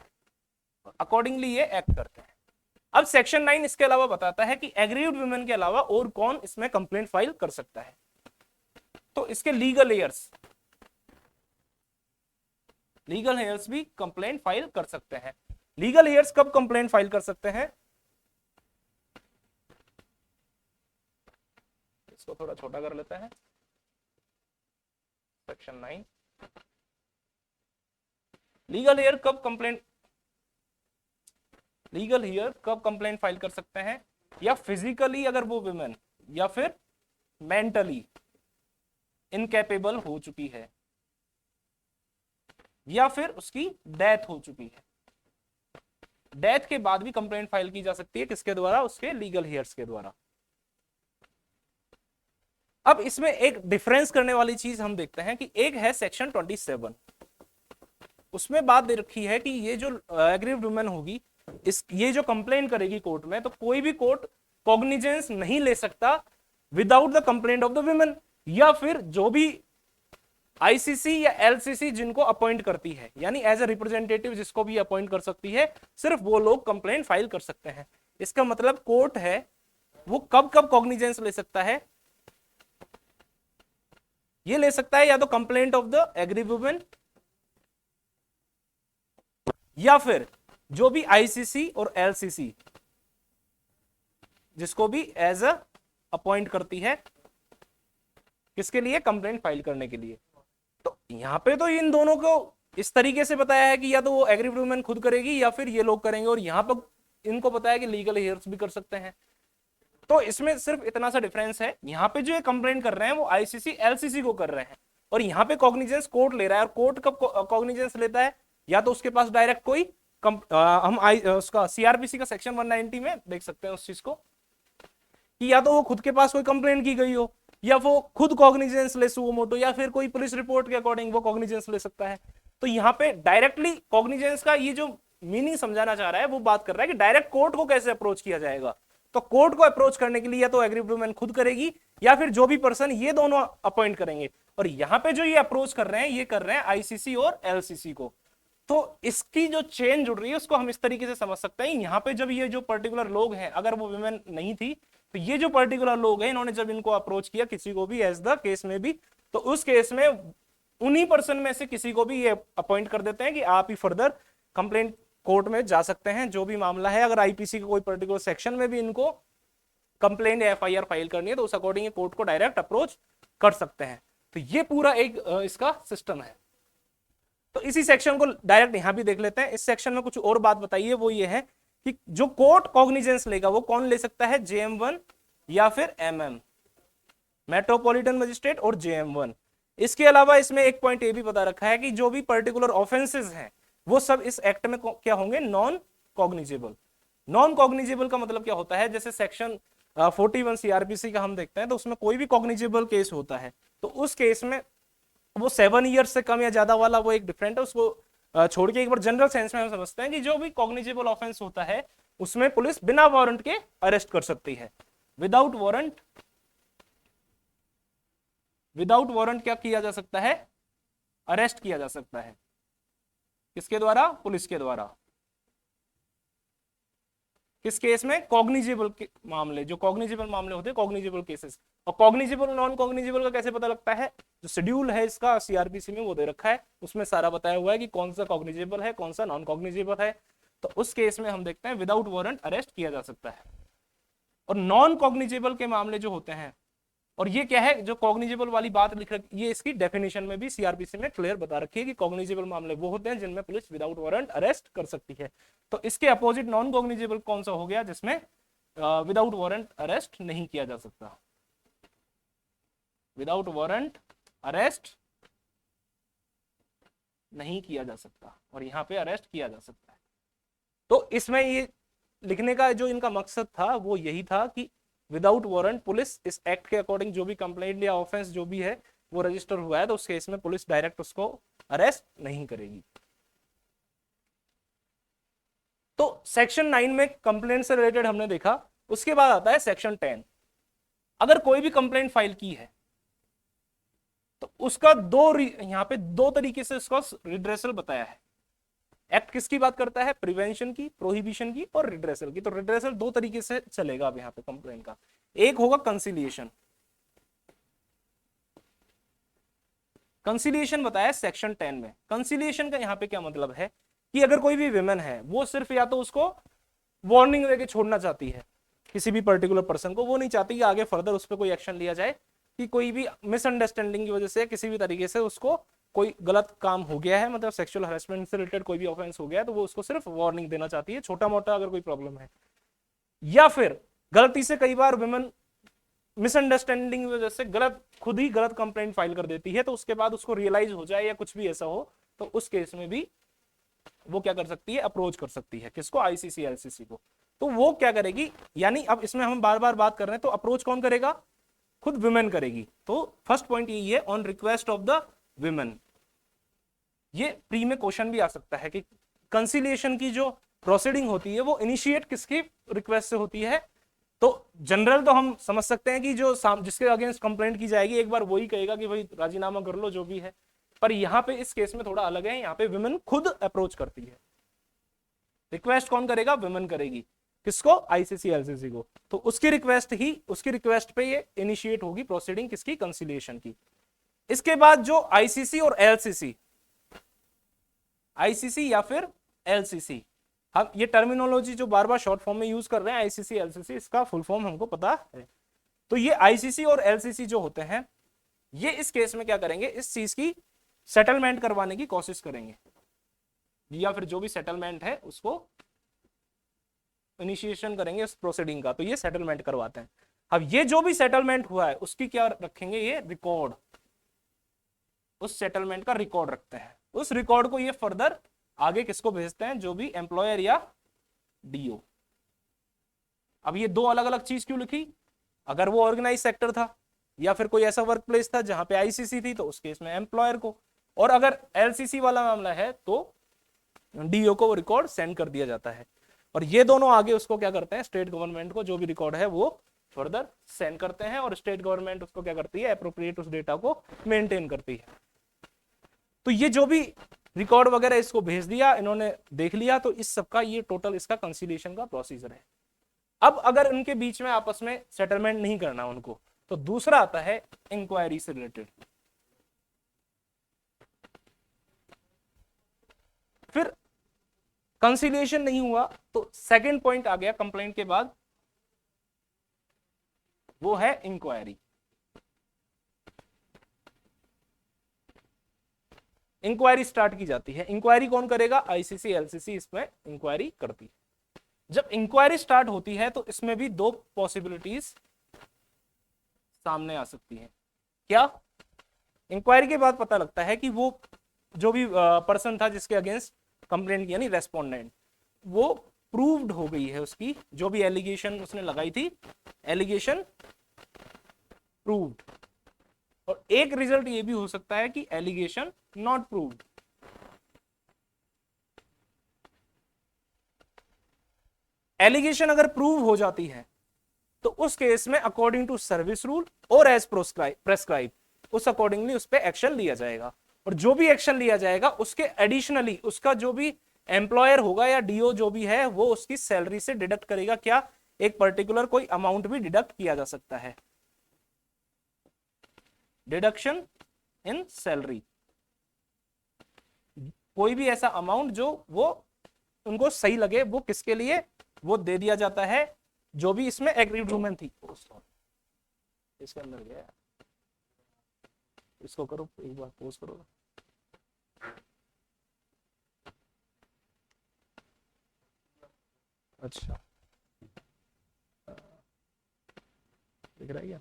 अकॉर्डिंगली ये एक्ट करते हैं। अब सेक्शन 9 इसके अलावा बताता है कि एग्रीव्ड वुमेन के अलावा और कौन इसमें कंप्लेंट फाइल कर सकता है। तो इसके लीगल हेयर्स भी कंप्लेंट फाइल कर सकते हैं। लीगल हेयर्स कब कंप्लेंट फाइल कर सकते हैं? इसको थोड़ा छोटा कर लेते हैं। सेक्शन 9 लीगल हेयर कब कंप्लेंट फाइल कर सकते हैं? या फिजिकली अगर वो विमेन या फिर मेंटली इनकैपेबल हो चुकी है या फिर उसकी डेथ हो चुकी है। डेथ के बाद भी कंप्लेंट फाइल की जा सकती है, किसके द्वारा? उसके लीगल हेयर्स के द्वारा। अब इसमें एक डिफरेंस करने वाली चीज हम देखते हैं कि एक है सेक्शन 27, उसमें बात दे रखी है कि ये जो एग्रीव्ड वुमेन होगी, ये जो कंप्लेंट करेगी कोर्ट में, तो कोई भी कोर्ट कॉग्निजेंस नहीं ले सकता without the complaint of the women, या फिर जो भी आईसीसी या एलसीसी जिनको अपॉइंट करती है, यानी एज ए रिप्रेजेंटेटिव जिसको भी अपॉइंट कर सकती है, सिर्फ वो लोग कंप्लेंट फाइल कर सकते हैं। इसका मतलब कोर्ट है वो कब कब कॉग्निजेंस ले सकता है? ये ले सकता है या तो complaint of the aggrieved women, या फिर जो भी आईसीसी और एलसीसी जिसको भी एज अ अपॉइंट करती है, किसके लिए? कंप्लेंट फाइल करने के लिए। तो यहां पे तो इन दोनों को इस तरीके से बताया है कि या तो वो एग्रीव्ड वुमेन खुद करेगी या फिर ये लोग करेंगे, और यहां पर इनको बताया कि लीगल हेयर्स भी कर सकते हैं। तो इसमें सिर्फ इतना सा डिफरेंस है, यहां पे जो ये कंप्लेंट कर रहे हैं वो आईसीसी एलसीसी को कर रहे हैं, और यहां पे कॉग्निजेंस कोर्ट ले रहा है। और कोर्ट कब कॉग्निजेंस लेता है? या तो उसके पास डायरेक्ट कोई उसका सीआरपीसी का सेक्शन 190 में देख सकते हैं उस चीज को, कि या तो वो खुद के पास कोई कंप्लेंट की गई हो, या वो खुद कॉग्निजेंस ले सुओ मोटो, या फिर कोई पुलिस रिपोर्ट के अकॉर्डिंग वो कॉग्निजेंस ले सकता है। तो यहाँ पे डायरेक्टली कॉग्निजेंस का ये जो मीनिंग समझाना चाह रहा है वो बात कर रहा है कि डायरेक्ट कोर्ट को कैसे अप्रोच किया जाएगा। तो कोर्ट को अप्रोच करने के लिए या तो एग्रीव्ड वुमेन खुद करेगी या फिर जो भी पर्सन, ये दोनों अपॉइंट करेंगे। और यहाँ पे जो ये अप्रोच कर रहे हैं, ये कर रहे हैं आईसीसी और एलसीसी को। तो इसकी जो चेन जुड़ रही है उसको हम इस तरीके से समझ सकते हैं। यहाँ पे जब ये जो पर्टिकुलर लोग हैं, अगर वो वुमेन नहीं थी, तो ये जो पर्टिकुलर लोग हैं, इन्होंने जब इनको अप्रोच किया किसी को भी एज द केस में भी, तो उस केस में उन्हीं पर्सन में से किसी को भी ये अपॉइंट कर देते हैं कि आप ही फर्दर कंप्लेंट कोर्ट में जा सकते हैं, जो भी मामला है। अगर आईपीसी के कोई पर्टिकुलर सेक्शन में भी इनको कंप्लेंट या एफआईआर फाइल करनी है, तो उस अकॉर्डिंग कोर्ट को डायरेक्ट अप्रोच कर सकते हैं। तो ये पूरा एक इसका सिस्टम है। तो इसी सेक्शन को डायरेक्ट यहां भी देख लेते हैं। इस सेक्शन में कुछ और बात बताइए, वो ये है कि जो कोर्ट कॉग्निजेंस लेगा वो कौन ले सकता है? जेएम1 या फिर एमएम, मेट्रोपॉलिटन मजिस्ट्रेट और जेएम1। इसके अलावा इसमें एक पॉइंट ये भी बता रखा है कि जो भी पर्टिकुलर ऑफेंसेस हैं वो सब इस एक्ट में क्या होंगे? Non cognizable. नॉन कॉग्निजेबल का मतलब क्या होता है? जैसे सेक्शन 41 सीआरपीसी का हम देखते हैं, तो उसमें कोई भी कॉग्निजेबल केस होता है, तो उस केस में वो 7 ईयर्स से कम या ज्यादा वाला वो एक डिफरेंट है, उसको छोड़ के एक बार जनरल सेंस में हम समझते हैं कि जो भी कॉग्निजेबल ऑफेंस होता है उसमें पुलिस बिना वारंट के अरेस्ट कर सकती है। विदाउट वारंट क्या किया जा सकता है? अरेस्ट किया जा सकता है। किसके द्वारा? पुलिस के द्वारा। किस केस में? कॉग्निजेबल मामले, जो कॉग्निजेबल मामले होते हैं, कॉग्निजेबल केसेस। और कॉग्निजेबल नॉन कॉग्निजेबल का कैसे पता लगता है? जो शेड्यूल है इसका सीआरपीसी में वो दे रखा है, उसमें सारा बताया हुआ है कि कौन सा कॉग्निजेबल है, कौन सा नॉन कॉग्निजेबल है। तो उस केस में हम देखते हैं विदाउट वारंट अरेस्ट किया जा सकता है। और नॉन कॉग्निजेबल के मामले जो होते हैं, और ये क्या है जो कॉग्निजेबल वाली बात लिख रखी, ये इसकी डेफिनेशन में भी सीआरपीसी में क्लियर बता रखी है कि कॉग्निजेबल मामले वो होते हैं जिनमें पुलिस विदाउट वारंट अरेस्ट कर सकती है। तो इसके अपोजिट नॉन कॉग्निजेबल कौन सा हो गया? जिसमें विदाउट वारंट अरेस्ट नहीं किया जा सकता। विदाउट वारंट अरेस्ट नहीं किया जा सकता, और यहां पे अरेस्ट किया जा सकता है। तो इसमें ये लिखने का जो इनका मकसद था वो यही था कि विदाउट वारंट पुलिस इस एक्ट के अकॉर्डिंग जो भी कंप्लेंट या ऑफेंस जो भी है वो रजिस्टर हुआ है, तो उस केस में पुलिस डायरेक्ट उसको अरेस्ट नहीं करेगी। तो सेक्शन 9 में कंप्लेंट से रिलेटेड हमने देखा। उसके बाद आता है सेक्शन 10। अगर कोई भी कंप्लेंट फाइल की है तो उसका यहाँ पे दो तरीके से उसका रिड्रेसल बताया है। एक्ट किसकी बात करता है? प्रिवेंशन की, प्रोहिबिशन की और रिड्रेसल की। तो रिड्रेसल दो तरीके से चलेगा अब यहाँ पे कंप्लेंट का। एक होगा कंसिलिएशन। कंसिलिएशन बताया सेक्शन 10 में। कंसिलिएशन का यहाँ पे क्या मतलब है कि अगर कोई भी विमेन है वो सिर्फ या तो उसको वार्निंग देके छोड़ना चाहती है किसी भी पर्टिकुलर पर्सन को, वो नहीं चाहती कि आगे फर्दर उस पर कोई एक्शन लिया जाए, कि कोई भी मिसअंडरस्टैंडिंग की वजह से किसी भी तरीके से उसको कोई गलत काम हो गया है, मतलब सेक्सुअल हरासमेंट से रिलेटेड कोई भी ऑफेंस हो गया है, तो वो उसको सिर्फ वार्निंग देना चाहती है, छोटा मोटा अगर कोई प्रॉब्लम है। या फिर गलती से कई बार विमेन मिसअंडरस्टैंडिंग की वजह से खुद ही गलत कंप्लेंट फाइल कर देती है, तो उसके बाद उसको रियलाइज हो जाए या कुछ भी ऐसा हो, तो उस केस में भी वो क्या कर सकती है? अप्रोच कर सकती है। किसको? आईसीसी एलसीसी को। तो वो क्या करेगी, यानी अब इसमें हम बार बार बात कर रहे हैं, तो अप्रोच कौन करेगा? खुद विमेन करेगी। तो फर्स्ट पॉइंट यही है, on request of the women. ये प्री में क्वेश्चन भी आ सकता है कि कंसिलिएशन की जो प्रोसीडिंग होती है वो इनिशिएट किसकी रिक्वेस्ट से होती है? तो जनरल तो हम समझ सकते हैं कि जो जिसके अगेंस्ट कंप्लेंट की जाएगी एक बार वही कहेगा कि भाई राजीनामा कर लो जो भी है, पर यहाँ पे इस केस में थोड़ा अलग है। यहाँ पे विमेन खुद अप्रोच करती है। रिक्वेस्ट कौन करेगा? विमेन करेगी। किसको? आईसीसी एलसीसी को। तो उसकी रिक्वेस्ट पे ये इनिशिएट होगी प्रोसीडिंग किसकी? कंसिलिएशन की। इसके बाद जो आईसीसी और एलसीसी, आईसीसी या फिर एलसीसी, हम ये टर्मिनोलॉजी जो बार बार शॉर्ट फॉर्म में यूज कर रहे हैं आईसीसी एलसीसी, इसका फुल फॉर्म हमको पता है। तो ये आईसीसी और एलसीसी जो होते हैं, ये इस केस में क्या करेंगे? इस चीज की सेटलमेंट करवाने की कोशिश करेंगे, या फिर जो भी सेटलमेंट है उसको इनिशिएशन करेंगे उस प्रोसीडिंग का, तो ये सेटलमेंट करवाते हैं। अब ये जो भी सेटलमेंट हुआ है उसकी क्या रखेंगे? ये रिकॉर्ड, उस सेटलमेंट का रिकॉर्ड रखते हैं। उस रिकॉर्ड को ये फर्दर आगे किसको भेजते हैं? जो भी एम्प्लॉयर या डीओ। अब ये दो अलग अलग चीज क्यों लिखी? अगर वो ऑर्गेनाइज सेक्टर था या फिर कोई ऐसा वर्क प्लेस था जहां पे आईसीसी थी, तो उस केस में एम्प्लॉयर को, और अगर एलसीसी वाला मामला है तो डीओ को वो रिकॉर्ड सेंड कर दिया जाता है। और ये दोनों आगे उसको क्या करते हैं? स्टेट गवर्नमेंट को जो भी रिकॉर्ड है वो फर्दर सेंड करते हैं, और स्टेट गवर्नमेंट उसको क्या करती है? एप्रोप्रिएट उस डेटा को मेंटेन करती है। तो ये जो भी रिकॉर्ड वगैरह इसको भेज दिया, इन्होंने देख लिया, तो इस सबका ये टोटल इसका कंसिलिएशन का प्रोसीजर है। अब अगर उनके बीच में आपस में सेटलमेंट नहीं करना उनको, तो दूसरा आता है इंक्वायरी से रिलेटेड। फिर कंसिलिएशन नहीं हुआ तो सेकंड पॉइंट आ गया कंप्लेंट के बाद, वो है इंक्वायरी। इंक्वायरी स्टार्ट की जाती है। इंक्वायरी कौन करेगा? आईसीसी एलसीसी इसमें इंक्वायरी करती है। जब इंक्वायरी स्टार्ट होती है तो इसमें भी दो पॉसिबिलिटीज सामने आ सकती हैं। क्या? इंक्वायरी के बाद पता लगता है कि वो जो भी पर्सन था जिसके अगेंस्ट कंप्लेंट किया, यानी रेस्पोंडेंट, वो प्रूव्ड हो गई है, उसकी जो भी एलिगेशन उसने लगाई थी, एलिगेशन प्रूव्ड। और एक रिजल्ट ये भी हो सकता है कि एलिगेशन नॉट प्रूव्ड। एलिगेशन अगर प्रूव हो जाती है तो उस केस में अकॉर्डिंग टू सर्विस रूल और एज प्रेस्क्राइब उस अकॉर्डिंगली उस पर एक्शन लिया जाएगा। और जो भी एक्शन लिया जाएगा उसके एडिशनली उसका जो भी एम्प्लॉयर होगा या डीओ जो भी है वो उसकी सैलरी से डिडक्ट करेगा। क्या? एक पर्टिकुलर कोई अमाउंट भी डिडक्ट किया जा सकता है, डिडक्शन इन सैलरी, कोई भी ऐसा अमाउंट जो वो उनको सही लगे, वो किसके लिए वो दे दिया जाता है, जो भी इसमें एग्रीड वुमेन थी। इसके अंदर गया, इसको करो एक बार, पोज करो। अच्छा दिख रहा है क्या?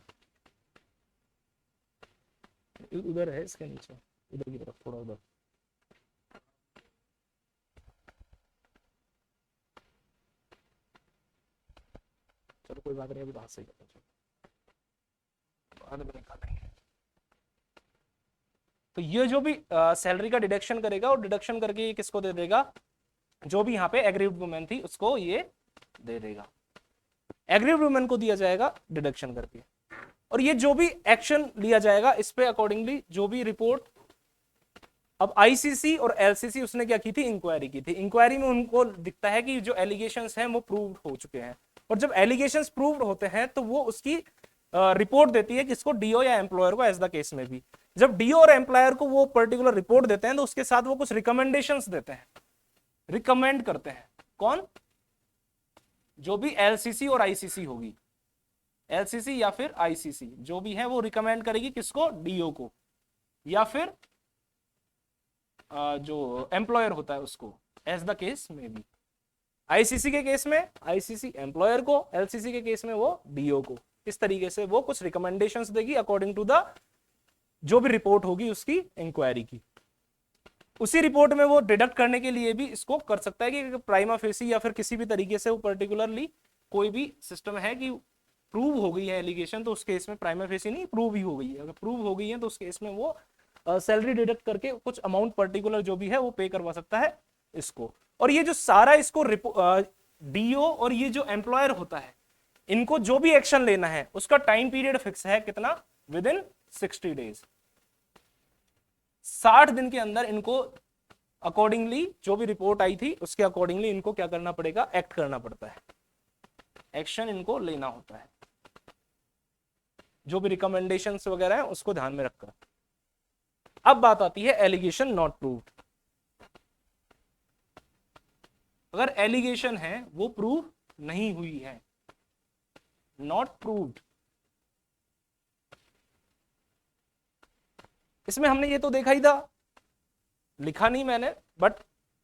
उधर है, इसके नीचे उधर की तरफ, थोड़ा उधर। चलो कोई बात नहीं, अभी बात सही करते हैं, बाद में निकालेंगे। तो ये जो भी सैलरी का डिडक्शन करेगा और डिडक्शन करके ये किसको दे देगा? जो भी यहाँ पे एग्रीड वुमेन थी उसको ये दे देगा। एग्रीड वुमेन को दिया जाएगा डिडक्शन करके। और ये जो भी एक्शन लिया जाएगा इस पे अकॉर्डिंगली जो भी रिपोर्ट, अब आईसीसी और एलसीसी उसने क्या की थी, इंक्वायरी की थी। इंक्वायरी में उनको दिखता है कि जो एलिगेशंस हैं वो प्रूव हो चुके हैं, और जब एलिगेशंस प्रूव होते हैं तो वो उसकी रिपोर्ट देती है किसको, डीओ या एम्प्लॉयर को, एज द केस में भी। जब डीओ और एम्प्लॉयर को वो पर्टिकुलर रिपोर्ट देते हैं तो उसके साथ वो कुछ रिकमेंडेशंस देते हैं, रिकमेंड करते हैं। कौन, जो भी एलसीसी और आईसीसी होगी, एलसीसी या फिर आईसीसी जो भी है वो रिकमेंड करेगी किसको, डीओ को, या फिर जो एम्प्लॉयर होता है उसको, एज द केस में भी। आईसीसी के केस में आईसीसी एम्प्लॉयर को, एलसीसी के केस में वो डीओ को। इस तरीके से वो कुछ रिकमेंडेशंस देगी अकॉर्डिंग टू द जो भी रिपोर्ट होगी उसकी इंक्वायरी की। उसी रिपोर्ट में वो डिडक्ट करने के लिए भी इसको कर सकता है कि प्राइमा फेसी या फिर किसी भी तरीके से वो पर्टिकुलरली कोई भी सिस्टम है कि प्रूव हो गई है एलिगेशन, तो उस केस में प्राइमा फेसी नहीं, प्रूव ही हो गई है। अगर प्रूव हो गई है तो उस केस में वो सैलरी डिडक्ट करके कुछ अमाउंट पर्टिकुलर जो भी है वो पे करवा सकता है इसको। और ये जो सारा इसको डीओ और ये जो एम्प्लॉयर होता है, इनको जो भी एक्शन लेना है उसका टाइम पीरियड फिक्स है, कितना, विद इन 60 डेज, 60 दिन के अंदर इनको अकॉर्डिंगली जो भी रिपोर्ट आई थी उसके अकॉर्डिंगली इनको क्या करना पड़ेगा, एक्ट करना पड़ता है, एक्शन इनको लेना होता है, जो भी रिकमेंडेशंस वगैरह है उसको ध्यान में रखकर। अब बात आती है एलिगेशन नॉट प्रूव्ड। अगर एलिगेशन है वो प्रूव नहीं हुई है, नॉट प्रूव्ड, इसमें हमने ये तो देखा ही था, लिखा नहीं मैंने, बट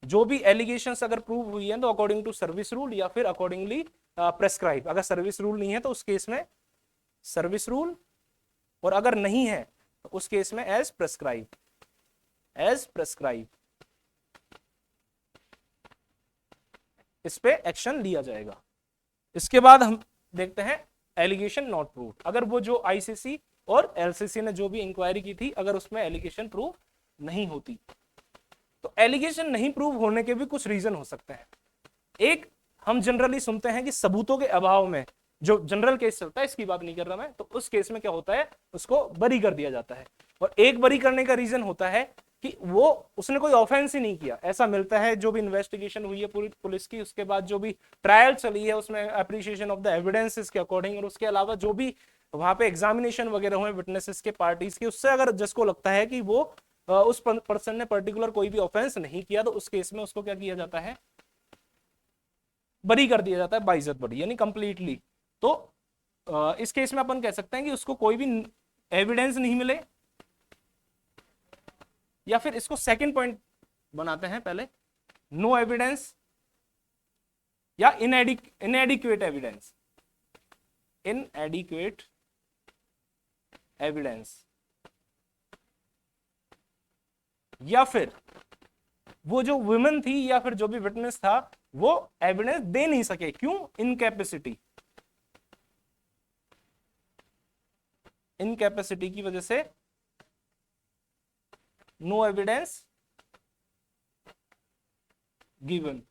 जो भी एलिगेशंस अगर प्रूव हुई है तो अकॉर्डिंग टू सर्विस रूल या फिर अकॉर्डिंगली प्रेस्क्राइब। अगर सर्विस रूल नहीं है तो उस केस में सर्विस रूल, और अगर नहीं है तो उस केस में एज प्रेस्क्राइब, एज प्रेस्क्राइब इस पे एक्शन लिया जाएगा। इसके बाद हम देखते हैं एलिगेशन नॉट प्रूव्ड। अगर वो जो आईसीसी और एलसीसी ने जो भी इंक्वायरी की थी अगर उसमें एलिगेशन प्रूव नहीं होती, तो एलिगेशन नहीं प्रूव होने के भी कुछ रीजन हो सकते हैं। एक, हम जनरली सुनते हैं कि सबूतों के अभाव में, जो जनरल केस चलता है इसकी बात नहीं कर रहा मैं, तो उस केस में क्या होता है, उसको बरी कर दिया जाता है। और एक बरी करने का रीजन होता है कि वो उसने कोई ऑफेंस ही नहीं किया, ऐसा मिलता है। जो भी इन्वेस्टिगेशन हुई है पूरी पुलिस की, उसके बाद जो भी ट्रायल चली है उसमें अप्रिशिएशन ऑफ द एविडेंसेस के अकॉर्डिंग, और उसके अलावा जो भी वहां पे एग्जामिनेशन वगैरह हुए विटनेसेस के, पार्टीज के, उससे अगर जिसको लगता है कि वो उस पर्सन ने पर्टिकुलर कोई भी ऑफेंस नहीं किया, तो उस केस में उसको क्या किया जाता है, बरी कर दिया जाता है, बाइज्जत बरी, यानी कंप्लीटली। तो इस केस में अपन कह सकते हैं कि उसको कोई भी एविडेंस नहीं मिले, या फिर इसको सेकंड पॉइंट बनाते हैं पहले, नो एविडेंस या इनएडिक्वेट एविडेंस, इनएडिक्वेट एविडेंस, या फिर वो जो वुमेन थी या फिर जो भी विटनेस था वो एविडेंस दे नहीं सके, क्यों, इनकैपेसिटी, इनकैपेसिटी की वजह से नो एविडेंस गिवन।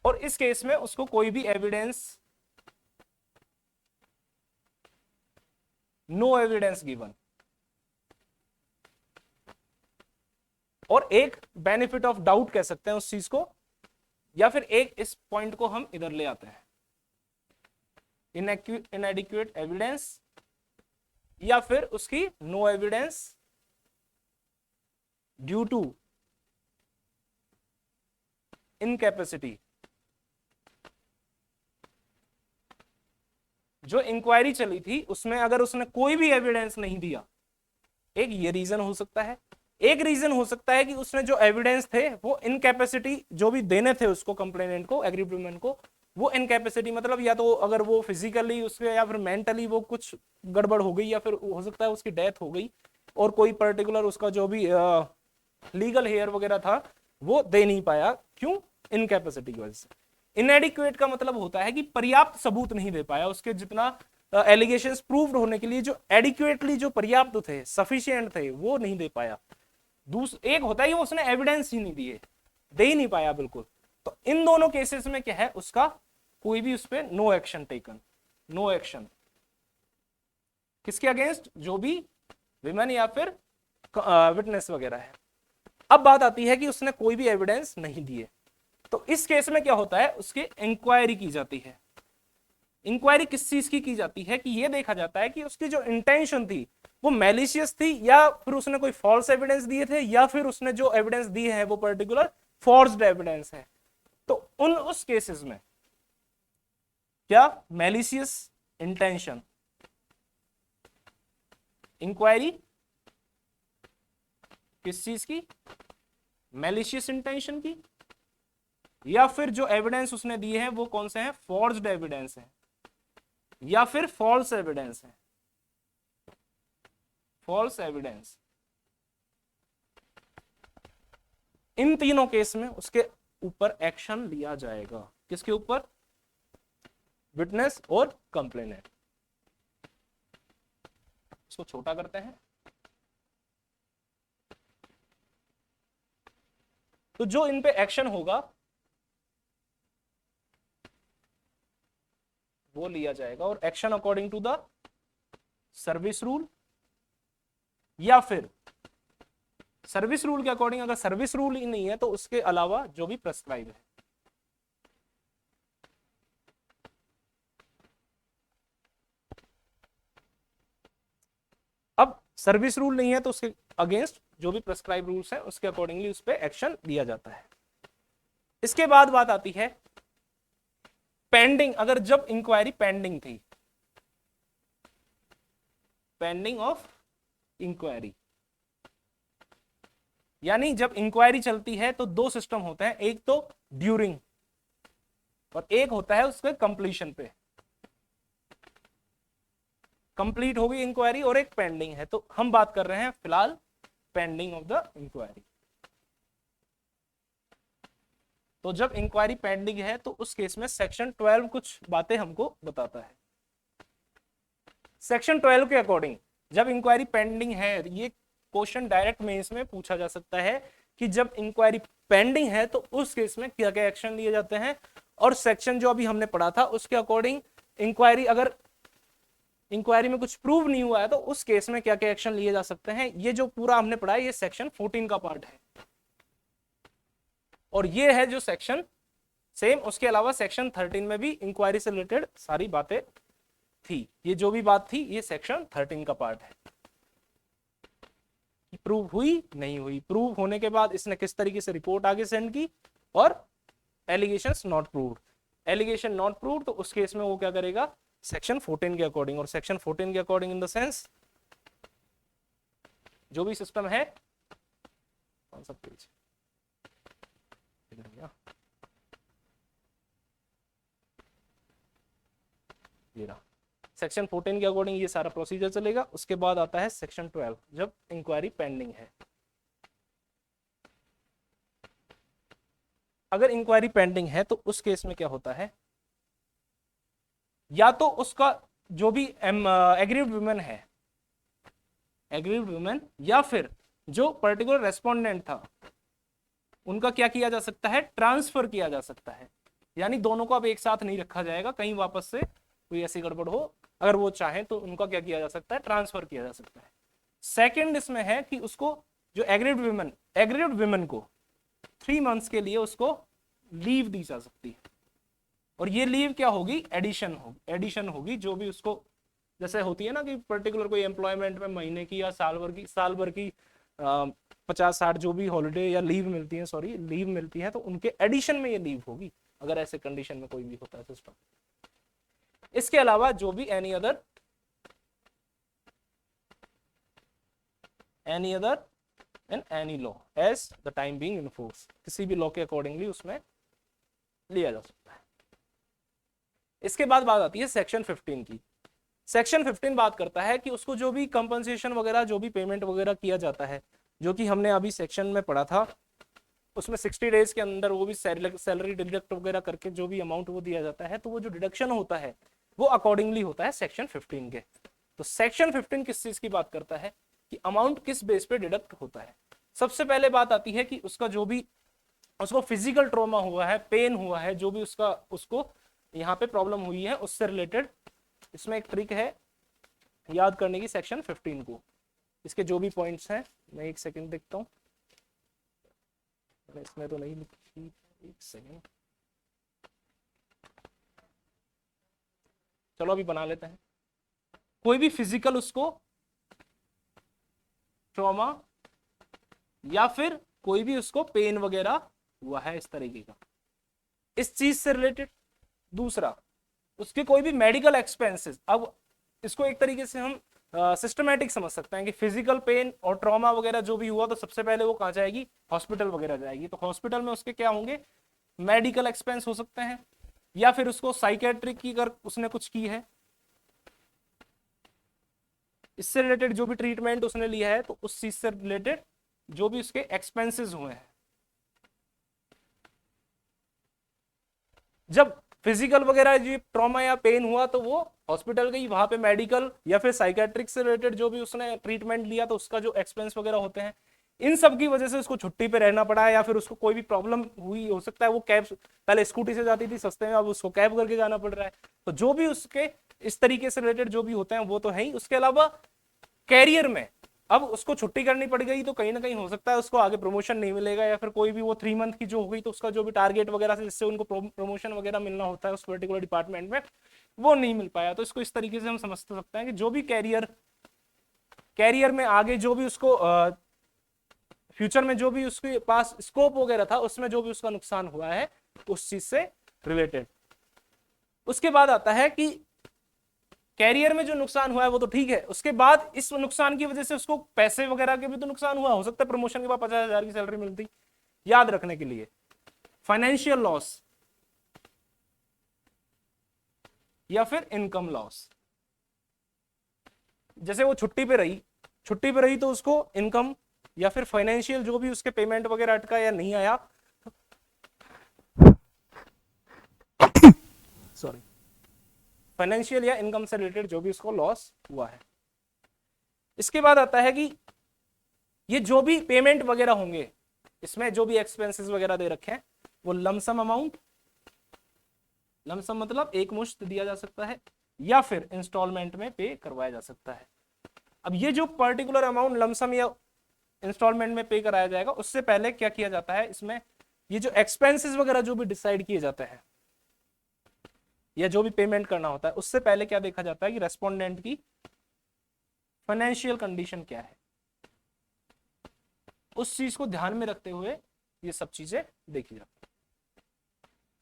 और इस केस में उसको कोई भी एविडेंस, नो एविडेंस गिवन। और एक बेनिफिट ऑफ डाउट कह सकते हैं उस चीज को, या फिर एक इस पॉइंट को हम इधर ले आते हैं, इनएडिक्वेट एविडेंस, या फिर उसकी no evidence due to incapacity. जो इंक्वायरी चली थी उसमें अगर उसने कोई भी एविडेंस नहीं दिया, एक ये रीजन हो सकता है। एक रीजन हो सकता है कि उसने जो एविडेंस थे वो इनकैपेसिटी जो भी देने थे उसको, कंप्लेनेंट को, एग्रीमेंट को, वो इनकैपेसिटी मतलब या तो अगर वो फिजिकली उसके या फिर मेंटली वो कुछ गड़बड़ हो गई, या फिर हो सकता है उसकी डेथ हो गई, और कोई पर्टिकुलर उसका जो भी लीगल हेयर वगैरह था वो दे नहीं पाया, क्यों, इनकैपेसिटी की वजह से। इनएडिक्वेट का मतलब होता है कि पर्याप्त सबूत नहीं दे पाया, उसके जितना एलिगेशंस प्रूव्ड होने के लिए जो एडिक्वेटली जो पर्याप्त थे, सफिशिएंट थे, वो नहीं दे पाया। एक होता है कि वो उसने एविडेंस ही नहीं दिए, दे ही नहीं पाया बिल्कुल। तो इन दोनों केसेस में क्या है, उसका कोई भी उस पर no action taken, no action, किसके अगेंस्ट? जो भी विमेन या फिर विटनेस वगैरह है। अब बात आती है कि उसने कोई भी एविडेंस नहीं दिए, तो इस केस में क्या होता है, उसके इंक्वायरी की जाती है। इंक्वायरी किस चीज की जाती है कि ये देखा जाता है कि उसकी जो इंटेंशन थी वो मैलिशियस थी, या फिर उसने कोई फॉल्स एविडेंस दिए थे, या फिर उसने जो एविडेंस दिए है वो पर्टिकुलर फॉर्स्ड एविडेंस है। तो उस केसेस में क्या मैलिशियस इंटेंशन, इंक्वायरी किस चीज की? मैलिशियस इंटेंशन की, या फिर जो एविडेंस उसने दिए हैं वो कौन से हैं? फॉर्ज्ड एविडेंस है, या फिर फॉल्स एविडेंस है, फॉल्स एविडेंस। इन तीनों केस में उसके ऊपर एक्शन लिया जाएगा। किसके ऊपर? विटनेस और कंप्लेनेंट। इसको छोटा करते हैं। तो जो इन पे एक्शन होगा वो लिया जाएगा, और action according to the service rule, या फिर सर्विस रूल के अकॉर्डिंग, अगर सर्विस रूल ही नहीं है तो उसके अलावा जो भी प्रेस्क्राइब है। अब सर्विस रूल नहीं है तो उसके अगेंस्ट जो भी प्रेस्क्राइब रूल्स है उसके अकॉर्डिंगली उस पर एक्शन लिया जाता है। इसके बाद बात आती है पेंडिंग। अगर जब इंक्वायरी पेंडिंग थी, पेंडिंग ऑफ इंक्वायरी, यानी जब इंक्वायरी चलती है तो दो सिस्टम होते हैं, एक तो ड्यूरिंग और एक होता है उसके कंप्लीशन पे। कंप्लीट हो गई इंक्वायरी और एक पेंडिंग है, तो हम बात कर रहे हैं फिलहाल पेंडिंग ऑफ द इंक्वायरी। तो जब इंक्वायरी पेंडिंग है तो उस केस में सेक्शन 12 कुछ बातें हमको बताता है। सेक्शन 12 के अकॉर्डिंग जब इंक्वायरी पेंडिंग है, ये क्वेश्चन डायरेक्ट मेंस में पूछा जा सकता है कि जब इंक्वायरी पेंडिंग है तो उस केस में क्या क्या एक्शन लिए जाते हैं, और सेक्शन जो अभी हमने पढ़ा था उसके अकॉर्डिंग इंक्वायरी, अगर इंक्वायरी में कुछ प्रूव नहीं हुआ है तो उस केस में क्या क्या एक्शन लिए जा सकते हैं। ये जो पूरा हमने पढ़ा है ये सेक्शन 14 का पार्ट है, और ये है जो सेक्शन सेम। उसके अलावा सेक्शन 13 में भी इंक्वायरी से रिलेटेड सारी बातें थी। ये जो भी बात थी ये सेक्शन 13 का पार्ट है। प्रूव हुई नहीं हुई, प्रूव होने के बाद इसने किस तरीके से रिपोर्ट आगे सेंड की, और allegations not proved, allegation not proved, तो उस केस में वो क्या करेगा? सेक्शन 14 के अकॉर्डिंग। और सेक्शन 14 के अकॉर्डिंग इन द सेंस जो भी सिस्टम है, कौन सा पेज ये रहा, सेक्शन 14 के अकॉर्डिंग ये सारा प्रोसीजर चलेगा। उसके बाद आता है सेक्शन 12 जब इंक्वायरी पेंडिंग है। अगर इंक्वायरी पेंडिंग है तो उस केस में क्या होता है, या तो उसका जो भी एग्रीव्ड वुमेन है, एग्रीव्ड वुमेन, या फिर जो पर्टिकुलर रेस्पोंडेंट था उनका क्या किया जा सकता है? ट्रांसफर किया जा सकता है। यानी दोनों को अब एक साथ नहीं रखा जाएगा, कहीं वापस से कोई ऐसी गड़बड़ हो, अगर वो चाहे तो उनका क्या किया जा सकता है? ट्रांसफर किया जा सकता है। सेकंड इसमें है कि उसको जो एग्रीव्ड वुमेन को 3 मंथ्स के लिए उसको लीव दी जा सकती है, और ये लीव क्या होगी? एडिशन होगी, जो भी उसको जैसे होती है ना कि पर्टिकुलर कोई एम्प्लॉयमेंट में महीने की या साल भर की 50-60 जो भी हॉलिडे या लीव मिलती है, सॉरी लीव मिलती है, तो उनके एडिशन में ये लीव होगी, अगर ऐसे कंडीशन में कोई भी होता है सिस्टम। इसके अलावा जो भी any other in any law as the time being in force, किसी भी लॉ के अकॉर्डिंगली उसमें लिया जा सकता है। इसके बाद बात आती है सेक्शन 15 की। सेक्शन 15 बात करता है कि उसको जो भी कंपनसेशन वगैरह, जो भी पेमेंट वगैरह किया जाता है, जो कि हमने अभी सेक्शन में पढ़ा था, उसमें 60 डेज के अंदर वो भी सैलरी डिडक्ट वगैरह करके जो भी अमाउंट वो दिया जाता है, तो वो जो डिडक्शन होता है वो अकॉर्डिंगली होता है सेक्शन 15 के। तो सेक्शन 15 किस चीज की बात करता है कि अमाउंट किस बेस पे डिडक्ट होता है। सबसे पहले बात आती है कि उसका जो भी उसको फिजिकल ट्रॉमा हुआ है, पेन हुआ है, जो भी उसको यहाँ पे प्रॉब्लम हुई है उससे रिलेटेड, इसमें एक ट्रिक है याद करने की सेक्शन 15 को। इसके जो भी पॉइंट्स हैं, मैं एक सेकंड देखता हूँ, इसमें तो नहीं लिखी, एक सेकंड, चलो अभी बना लेते हैं। कोई भी फिजिकल उसको ट्रॉमा या फिर कोई भी उसको पेन वगैरह हुआ है इस तरीके का, इस चीज से रिलेटेड। दूसरा, उसके कोई भी मेडिकल एक्सपेंसेस। अब इसको एक तरीके से हम सिस्टमैटिक समझ सकते हैं कि फिजिकल पेन और ट्रॉमा वगैरह जो भी हुआ तो सबसे पहले वो कहाँ जाएगी, हॉस्पिटल वगैरह जाएगी। तो हॉस्पिटल में उसके क्या होंगे, मेडिकल एक्सपेंस हो सकते हैं, या फिर उसको साइकेट्रिक की अगर उसने कुछ की है, इससे रिलेटेड जो भी ट्रीटमेंट उसने लिया है तो उस चीज से रिलेटेड जो भी उसके एक्सपेंसेस हुए हैं। जब फिजिकल वगैरह जो ट्रॉमा या पेन हुआ तो वो हॉस्पिटल गई, वहां पे मेडिकल या फिर साइकेट्रिक से रिलेटेड जो भी उसने ट्रीटमेंट लिया तो उसका जो एक्सपेंस वगैरह होते हैं, इन सब की वजह से उसको छुट्टी पे रहना पड़ा है, या फिर उसको कोई भी प्रॉब्लम हुई, हो सकता है वो कैब, पहले स्कूटी से जाती थी सस्ते में, अब उसको कैब करके जाना पड़ रहा है। तो जो भी उसके इस तरीके से रिलेटेड जो भी होते हैं वो तो है ही। उसके अलावा कैरियर में अब उसको छुट्टी करनी पड़ गई तो कहीं ना कहीं हो सकता है उसको आगे प्रमोशन नहीं मिलेगा, या फिर कोई भी वो 3 मंथ की जो हो गई तो उसका जो भी टारगेट वगैरह से जिससे उनको प्रमोशन वगैरह मिलना होता है उस पर्टिकुलर डिपार्टमेंट में वो नहीं मिल पाया। तो इसको इस तरीके से हम समझ सकते हैं कि जो भी कैरियर में आगे जो भी उसको फ्यूचर में जो भी उसके पास स्कोप वगैरह था उसमें जो भी उसका नुकसान हुआ है उस चीज से रिलेटेड। उसके बाद आता है कि कैरियर में जो नुकसान हुआ है वो तो ठीक है, उसके बाद इस नुकसान की वजह से उसको पैसे वगैरह के भी तो नुकसान हुआ, हो सकता है प्रमोशन के बाद 50,000 की सैलरी मिलती। याद रखने के लिए फाइनेंशियल लॉस या फिर इनकम लॉस। जैसे वो छुट्टी पे रही तो उसको इनकम या फिर फाइनेंशियल जो भी उसके पेमेंट वगैरह अटका या नहीं आया, सॉरी, फाइनेंशियल या इनकम से रिलेटेड जो भी उसको लॉस हुआ है। इसके बाद आता है कि ये जो भी पेमेंट वगैरह होंगे, इसमें जो भी एक्सपेंसेस वगैरह दे रखे हैं वो लमसम अमाउंट, लमसम मतलब एक मुश्त दिया जा सकता है, या फिर इंस्टॉलमेंट में पे करवाया जा सकता है। अब ये जो पर्टिकुलर अमाउंट लमसम या इंस्टॉलमेंट में पे कराया जाएगा, उससे पहले क्या किया जाता है, इसमें ये जो एक्सपेंसेस वगैरह जो भी डिसाइड किए जाते हैं या जो भी पेमेंट करना होता है उससे पहले क्या देखा जाता है कि रेस्पोंडेंट की फाइनेंशियल कंडीशन क्या है। उस चीज को ध्यान में रखते हुए ये सब चीजें देखी जाती है।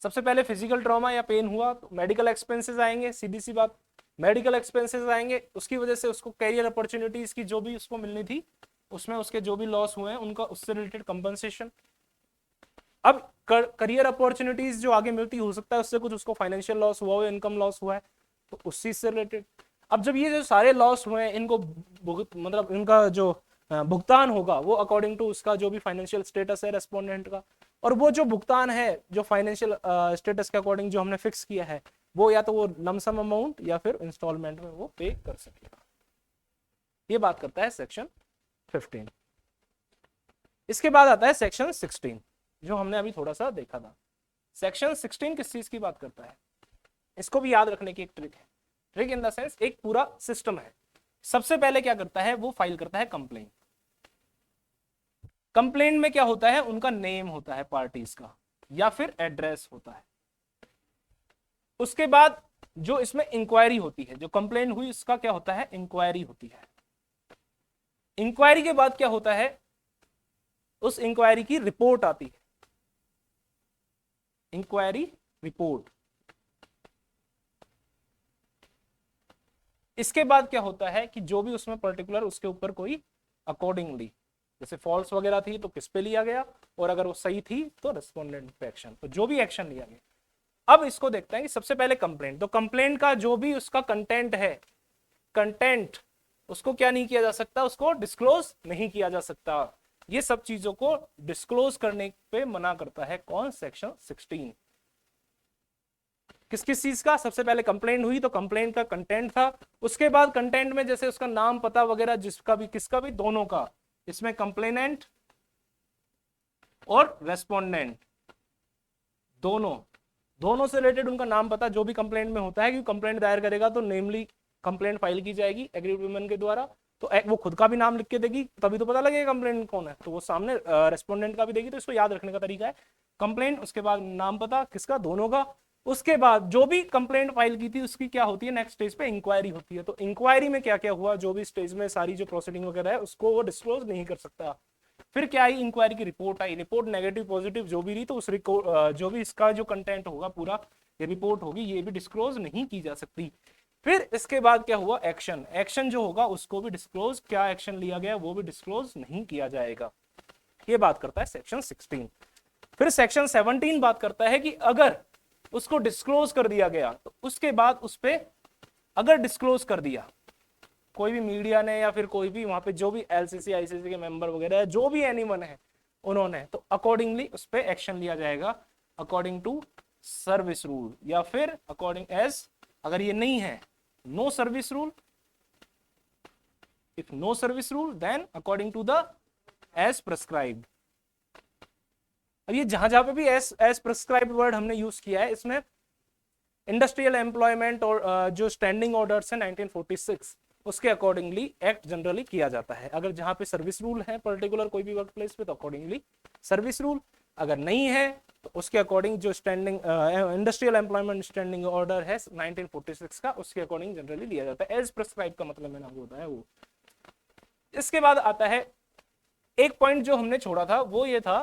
सबसे पहले फिजिकल ट्रॉमा या पेन हुआ तो मेडिकल एक्सपेंसेस आएंगे, सीधी सी बात, मेडिकल एक्सपेंसेस आएंगे, उसकी वजह से उसको कैरियर अपॉर्चुनिटीज की जो भी उसको मिलनी थी उसमें उसके जो भी लॉस हुए हैं उनका उससे रिलेटेड कंपनसेशन। अब करियर अपॉर्चुनिटीज जो आगे मिलती हो सकता है उससे कुछ उसको फाइनेंशियल लॉस हुआ हो, इनकम लॉस हुआ है तो उस चीज से रिलेटेड। अब जब ये जो सारे लॉस हुए हैं इनको मतलब इनका जो भुगतान होगा वो अकॉर्डिंग टू उसका जो भी फाइनेंशियल स्टेटस है रेस्पोंडेंट का, और वो जो भुगतान है जो फाइनेंशियल स्टेटस के अकॉर्डिंग जो हमने फिक्स किया है वो या तो वो लमसम अमाउंट या फिर इंस्टॉलमेंट में वो पे कर सकेगा। ये बात करता है सेक्शन 15। इसके बाद आता है सेक्शन 16 जो हमने अभी थोड़ा सा देखा था। सेक्शन 16 किस चीज की बात करता है, इसको भी याद रखने की एक ट्रिक है। ट्रिक इन द सेंस एक पूरा सिस्टम है। सबसे पहले क्या करता है वो फाइल करता है कंप्लेंट। कंप्लेंट में क्या होता है, उनका नेम होता है पार्टीज का या फिर एड्रेस होता है। उसके बाद जो इसमें इंक्वायरी होती है, जो कंप्लेंट हुई उसका क्या होता है, इंक्वायरी होती है। इंक्वायरी के बाद क्या होता है, उस इंक्वायरी की रिपोर्ट आती है, इंक्वायरी रिपोर्ट। इसके बाद क्या होता है कि जो भी उसमें पर्टिकुलर उसके ऊपर कोई अकॉर्डिंगली जैसे फॉल्स वगैरह थी तो किस पे लिया गया, और अगर वो सही थी तो रेस्पोंडेंट पे एक्शन, तो जो भी एक्शन लिया गया। अब इसको देखते हैं कि सबसे पहले कंप्लेंट, तो कंप्लेंट का जो भी उसका कंटेंट है, कंटेंट उसको क्या नहीं किया जा सकता, उसको डिस्क्लोज नहीं किया जा सकता। ये सब चीजों को डिस्क्लोज करने पे मना करता है कौन, सेक्शन 16। किस किस चीज का, सबसे पहले कंप्लेंट हुई तो कंप्लेंट का कंटेंट था, उसके बाद कंटेंट में जैसे उसका नाम पता वगैरह जिसका भी किसका भी, दोनों का, इसमें कंप्लेनेंट और रेस्पोंडेंट दोनों से रिलेटेड उनका नाम पता जो भी कंप्लेंट में होता है, क्योंकि कंप्लेंट दायर करेगा तो नेमली कंप्लेंट फाइल की जाएगी एग्रीड वुमेन के द्वारा, तो वो खुद का भी नाम लिख के देगी, तभी तो पता लगेगा कंप्लेंट कौन है, तो वो सामने रेस्पोंडेंट का भी देगी। तो इसको याद रखने का तरीका है कंप्लेंट, उसके बाद नाम पता किसका, दोनों का, उसके बाद जो भी कंप्लेंट फाइल की थी उसकी क्या होती है, नेक्स्ट स्टेज पे इंक्वायरी होती है। तो इंक्वायरी में क्या क्या हुआ, जो भी स्टेज में सारी जो प्रोसीडिंग वगैरह है उसको वो डिस्क्लोज नहीं कर सकता। फिर क्या आई, इंक्वायरी की रिपोर्ट आई, रिपोर्ट नेगेटिव पॉजिटिव जो भी रही, तो उस जो भी इसका जो कंटेंट होगा पूरा, ये रिपोर्ट होगी, ये भी डिस्क्लोज नहीं की जा सकती। फिर इसके बाद क्या हुआ, एक्शन, एक्शन जो होगा उसको भी डिस्क्लोज, क्या एक्शन लिया गया वो भी डिस्क्लोज नहीं किया जाएगा। ये बात करता है सेक्शन 16। फिर सेक्शन 17 बात करता है कि अगर उसको डिस्क्लोज कर दिया गया तो उसके बाद उस पे अगर डिस्क्लोज कर दिया कोई भी मीडिया ने या फिर कोई भी वहां पे जो भी एलसीसी आईसीसी के मेंबर वगैरह है, जो भी एनीवन है उन्होंने, तो अकॉर्डिंगली उस पे एक्शन लिया जाएगा अकॉर्डिंग टू सर्विस रूल, या फिर अकॉर्डिंग एज, अगर ये नहीं है no service rule, if no service rule then according to the as prescribed. अब ये जहां जहां पे भी एज प्रिस्क्राइब्ड वर्ड हमने यूज किया है, इसमें इंडस्ट्रियल एम्प्लॉयमेंट और जो स्टैंडिंग ऑर्डर्स है 1946 उसके अकॉर्डिंगली एक्ट जनरली किया जाता है। अगर जहां पे सर्विस रूल है पर्टिकुलर कोई भी वर्क प्लेस पे तो अकॉर्डिंगली सर्विस रूल, अगर नहीं है तो उसके अकॉर्डिंग जो standing industrial employment standing order है 1946 का, उसके अकॉर्डिंग जनरली लिया जाता है। एज प्रिस्क्राइब का मतलब मैंने आपको बताया वो। इसके बाद आता है एक पॉइंट जो हमने छोड़ा था, वो ये था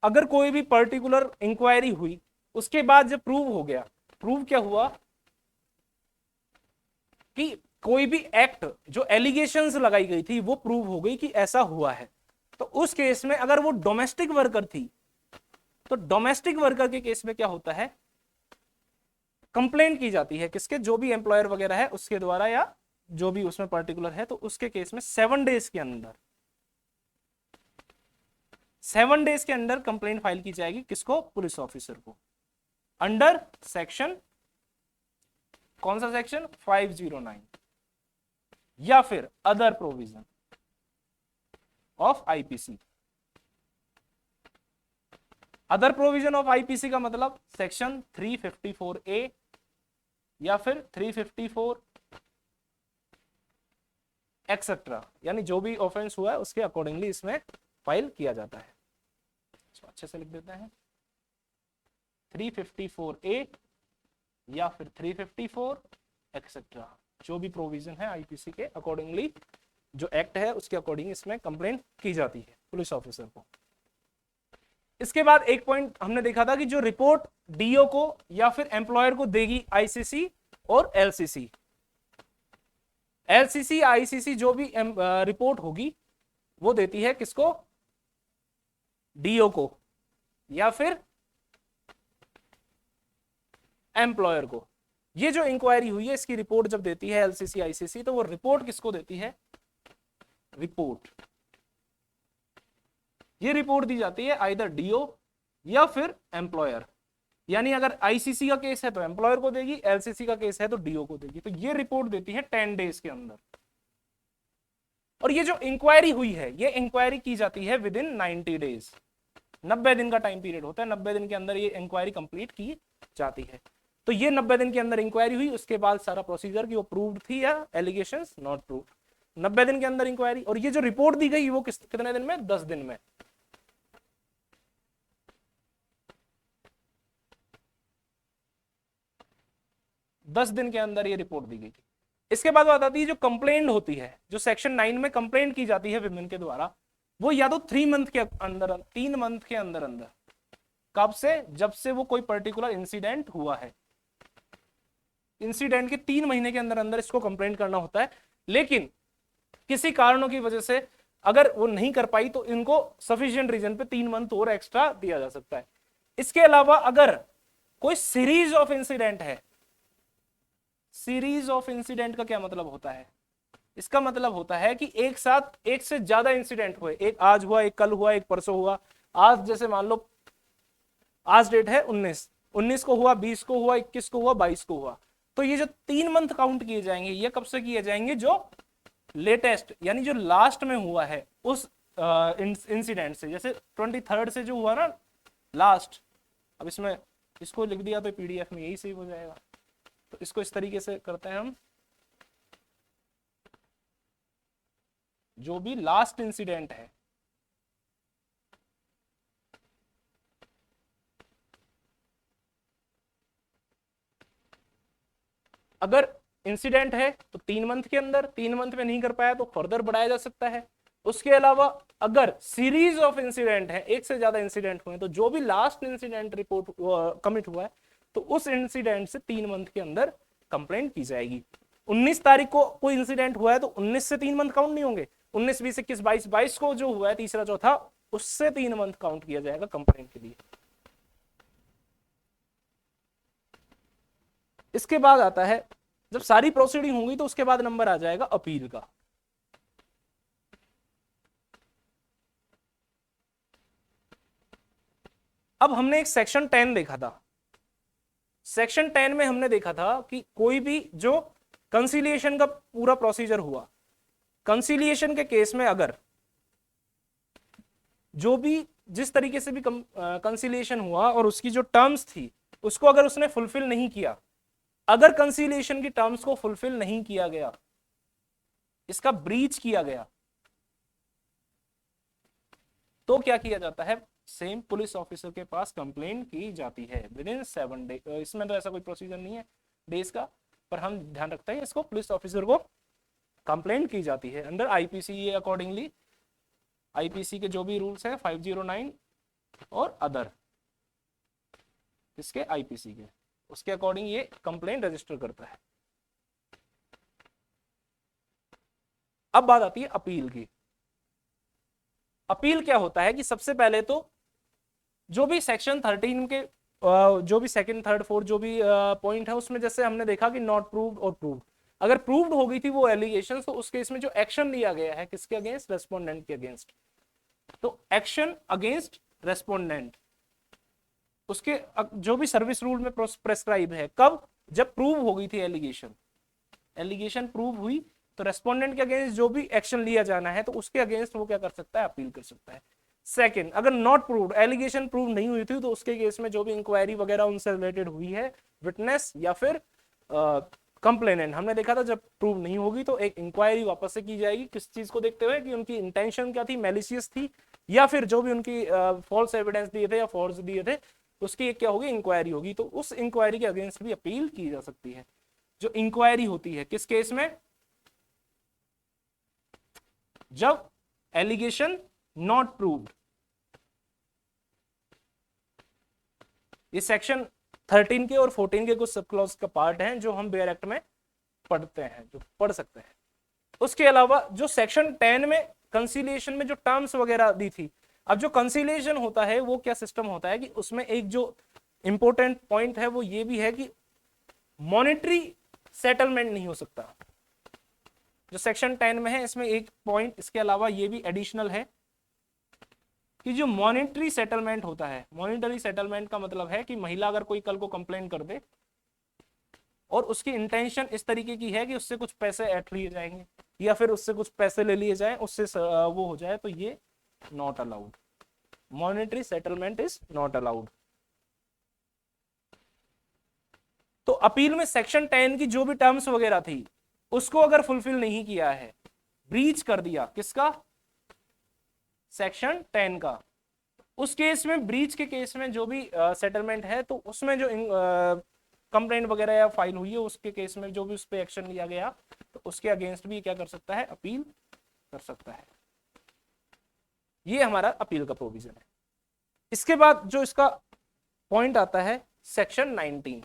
अगर कोई भी पर्टिकुलर इंक्वायरी हुई उसके बाद जब प्रूव हो गया, प्रूव क्या हुआ कि कोई भी एक्ट जो एलिगेशंस लगाई गई थी वो प्रूव हो गई कि ऐसा हुआ है, तो उस केस में अगर वो डोमेस्टिक वर्कर थी तो डोमेस्टिक वर्कर के केस में क्या होता है, कंप्लेंट की जाती है किसके, जो भी एम्प्लॉयर वगैरह है उसके द्वारा या जो भी उसमें पर्टिकुलर है, तो उसके केस में 7 डेज के अंदर, 7 डेज के अंदर कंप्लेंट फाइल की जाएगी किसको, पुलिस ऑफिसर को, अंडर सेक्शन, कौन सा सेक्शन 509, या फिर other provision of IPC. Other provision of IPC का मतलब सेक्शन 354A या फिर 354 एक्सेट्रा, यानी जो भी ऑफेंस हुआ है उसके अकॉर्डिंगली इसमें फाइल किया जाता है। तो अच्छे से लिख देते हैं 354A या फिर 354 एक्सेट्रा, जो भी प्रोविजन है आईपीसी के अकॉर्डिंगली, जो एक्ट है उसके अकॉर्डिंग इसमें कंप्लेंट की जाती है पुलिस ऑफिसर को। इसके बाद एक पॉइंट हमने देखा था कि जो रिपोर्ट डीओ को या फिर एम्प्लॉयर को देगी आईसीसी और एलसीसी, एलसीसी आईसीसी जो भी रिपोर्ट होगी वो देती है किसको, डीओ को या फिर एम्प्लॉयर को। ये जो इंक्वायरी हुई है इसकी रिपोर्ट जब देती है एलसीसी आईसीसी, तो वो रिपोर्ट किसको देती है, रिपोर्ट, ये रिपोर्ट दी जाती है आइदर डीओ या फिर एम्प्लॉयर, यानी अगर आईसीसी का केस है तो एम्प्लॉयर को देगी, एलसीसी का केस है तो डीओ को देगी। तो ये रिपोर्ट देती है 10 डेज के अंदर। और ये जो इंक्वायरी हुई है ये इंक्वायरी की जाती है विद इन 90 डेज, 90 दिन का टाइम पीरियड होता है, 90 दिन के अंदर ये इंक्वायरी कंप्लीट की जाती है। तो ये 90 दिन के अंदर इंक्वायरी हुई, उसके बाद सारा प्रोसीजर की वो प्रूव्ड थी या एलिगेशंस नॉट प्रूव्ड, 90 दिन के अंदर इंक्वायरी। और ये जो रिपोर्ट दी गई वो कितने दिन में, 10 दिन में। दस दिन के अंदर ये रिपोर्ट दी गई थी। इसके बाद बात आती है जो कंप्लेंट होती है, जो सेक्शन 9 में कंप्लेंट की जाती है विमेन के द्वारा, वो या तो 3 मंथ के अंदर, 3 मंथ के अंदर अंदर, कब से, जब से वो कोई पर्टिकुलर इंसिडेंट हुआ है, इंसिडेंट के 3 महीने के अंदर अंदर इसको कंप्लेंट करना होता है। लेकिन किसी कारणों की वजह से अगर वो नहीं कर पाई तो इनको सफिशिएंट रीजन पे 3 मंथ और एक्स्ट्रा दिया जा सकता है। इसके अलावा अगर कोई सीरीज ऑफ इंसिडेंट है, सीरीज ऑफ इंसिडेंट का क्या मतलब होता है, इसका मतलब होता है कि एक साथ एक से ज्यादा इंसिडेंट हुए, एक आज हुआ, एक कल हुआ, एक परसों हुआ। आज जैसे मान लो आज डेट है 19 को हुआ, 20 को हुआ, 21 को हुआ, 22 को हुआ, तो ये जो 3 मंथ काउंट किए जाएंगे ये कब से किए जाएंगे, जो लेटेस्ट यानी जो लास्ट में हुआ है उस इंसिडेंट से। जैसे 23rd से जो हुआ ना लास्ट, अब इसमें इसको लिख दिया तो पीडीएफ में यही सेव हो जाएगा। तो इसको इस तरीके से करते हैं हम, जो भी लास्ट इंसिडेंट है अगर इंसिडेंट है तो 3 मंथ के अंदर, 3 मंथ में नहीं कर पाया तो फर्दर बढ़ाया जा सकता है। उसके अलावा अगर सीरीज ऑफ इंसिडेंट है, एक से ज्यादा इंसिडेंट हुए, तो जो भी लास्ट इंसिडेंट रिपोर्ट कमिट हुआ है तो उस इंसिडेंट से 3 मंथ के अंदर कंप्लेंट की जाएगी। 19 तारीख को कोई इंसिडेंट हुआ है तो 19 से 3 मंथ काउंट नहीं होंगे, 19, 20, 21, 22, 22 को जो हुआ है तीसरा चौथा, उससे 3 मंथ काउंट किया जाएगा कंप्लेंट के लिए। इसके बाद आता है जब सारी प्रोसीडिंग होंगी तो उसके बाद नंबर आ जाएगा अपील का। अब हमने एक सेक्शन 10 देखा था। सेक्शन 10 में हमने देखा था कि कोई भी जो कंसिलिएशन का पूरा प्रोसीजर हुआ, कंसिलिएशन के केस में अगर जो भी जिस तरीके से भी कंसिलिएशन हुआ और उसकी जो टर्म्स थी उसको अगर उसने फुलफिल नहीं किया, अगर कंसिलिएशन की टर्म्स को फुलफिल नहीं किया गया, इसका ब्रीच किया गया, तो क्या किया जाता है, सेम पुलिस ऑफिसर के पास कंप्लेंट की जाती है विद इन 7 डे। इसमें तो ऐसा कोई प्रोसीजर नहीं है डेज का, पर हम ध्यान रखते हैं इसको, पुलिस ऑफिसर को कंप्लेंट की जाती है अंडर आईपीसी। ये अकॉर्डिंगली आईपीसी के जो भी रूल्स हैं 509 और अदर इसके आईपीसी के, उसके अकॉर्डिंग ये कंप्लेंट रजिस्टर करता है। अब बात आती है अपील की। अपील क्या होता है कि सबसे पहले तो जो भी सेक्शन 13 के जो भी सेकंड, थर्ड, फोर्थ जो भी पॉइंट है उसमें जैसे हमने देखा कि नॉट प्रूव्ड और प्रूव्ड, अगर प्रूव्ड हो गई थी वो एलिगेशन, तो उस केस में जो एक्शन लिया गया है किसके अगेंस्ट, रेस्पोंडेंट के अगेंस्ट, तो एक्शन अगेंस्ट रेस्पोंडेंट उसके जो भी सर्विस रूल में प्रेस्क्राइब है, कब, जब प्रूव हो गई थी एलिगेशन, एलिगेशन प्रूव हुई तो रेस्पोंडेंट के अगेंस्ट जो भी एक्शन लिया जाना है तो उसके अगेंस्ट वो क्या कर सकता है, अपील कर सकता है। सेकंड, अगर नॉट प्रूव्ड, एलिगेशन प्रूव नहीं हुई थी तो उसके केस में जो भी इंक्वायरी वगैरह उनसे रिलेटेड हुई है, विटनेस या फिर कंप्लेनेंट, हमने देखा था जब प्रूव नहीं होगी तो एक इंक्वायरी वापस से की जाएगी, किस चीज को देखते हुए कि उनकी इंटेंशन क्या थी, मैलिशियस थी या फिर जो भी उनकी फॉल्स एविडेंस दिए थे या फॉल्स दिए थे, उसकी एक क्या होगी, इंक्वायरी होगी, तो उस इंक्वायरी के अगेंस्ट भी अपील की जा सकती है। जो इंक्वायरी होती है किस केस में, जब एलिगेशन नॉट प्रूव्ड, ये सेक्शन 13 के और 14 के कुछ सब क्लॉज का पार्ट है जो हम बेयर एक्ट में पढ़ते हैं, जो पढ़ सकते हैं। उसके अलावा जो सेक्शन 10 में कंसिलिएशन में जो टर्म्स वगैरह दी थी, अब जो कंसिलिएशन होता है वो क्या सिस्टम होता है कि उसमें एक जो इंपॉर्टेंट पॉइंट है वो ये भी है कि मॉनेटरी सेटलमेंट नहीं हो सकता, जो सेक्शन 10 में है इसमें एक पॉइंट इसके अलावा ये भी एडिशनल है कि जो मॉनेटरी सेटलमेंट होता है, मॉनेटरी सेटलमेंट का मतलब है कि महिला अगर कोई कल को कंप्लेंट कर दे और उसकी इंटेंशन इस तरीके की है कि उससे कुछ पैसे ऐट लिए जाएंगे या फिर उससे कुछ पैसे ले लिए जाएं, उससे वो हो जाए, तो ये not allowed, monetary settlement is not allowed. तो अपील में सेक्शन 10 की जो भी टर्म्स वगैरह थी उसको अगर फुलफिल नहीं किया है, ब्रीच कर दिया किसका, सेक्शन 10 का, उस केस में, ब्रीच के केस में जो भी सेटलमेंट है तो उसमें जो कंप्लेंट वगैरह या फाइल हुई है उसके केस में जो भी उस पर एक्शन लिया गया तो उसके अगेंस्ट भी क्या कर सकता है, अपील कर सकता है। ये हमारा अपील का प्रोविजन है। इसके बाद जो इसका पॉइंट आता है सेक्शन 19।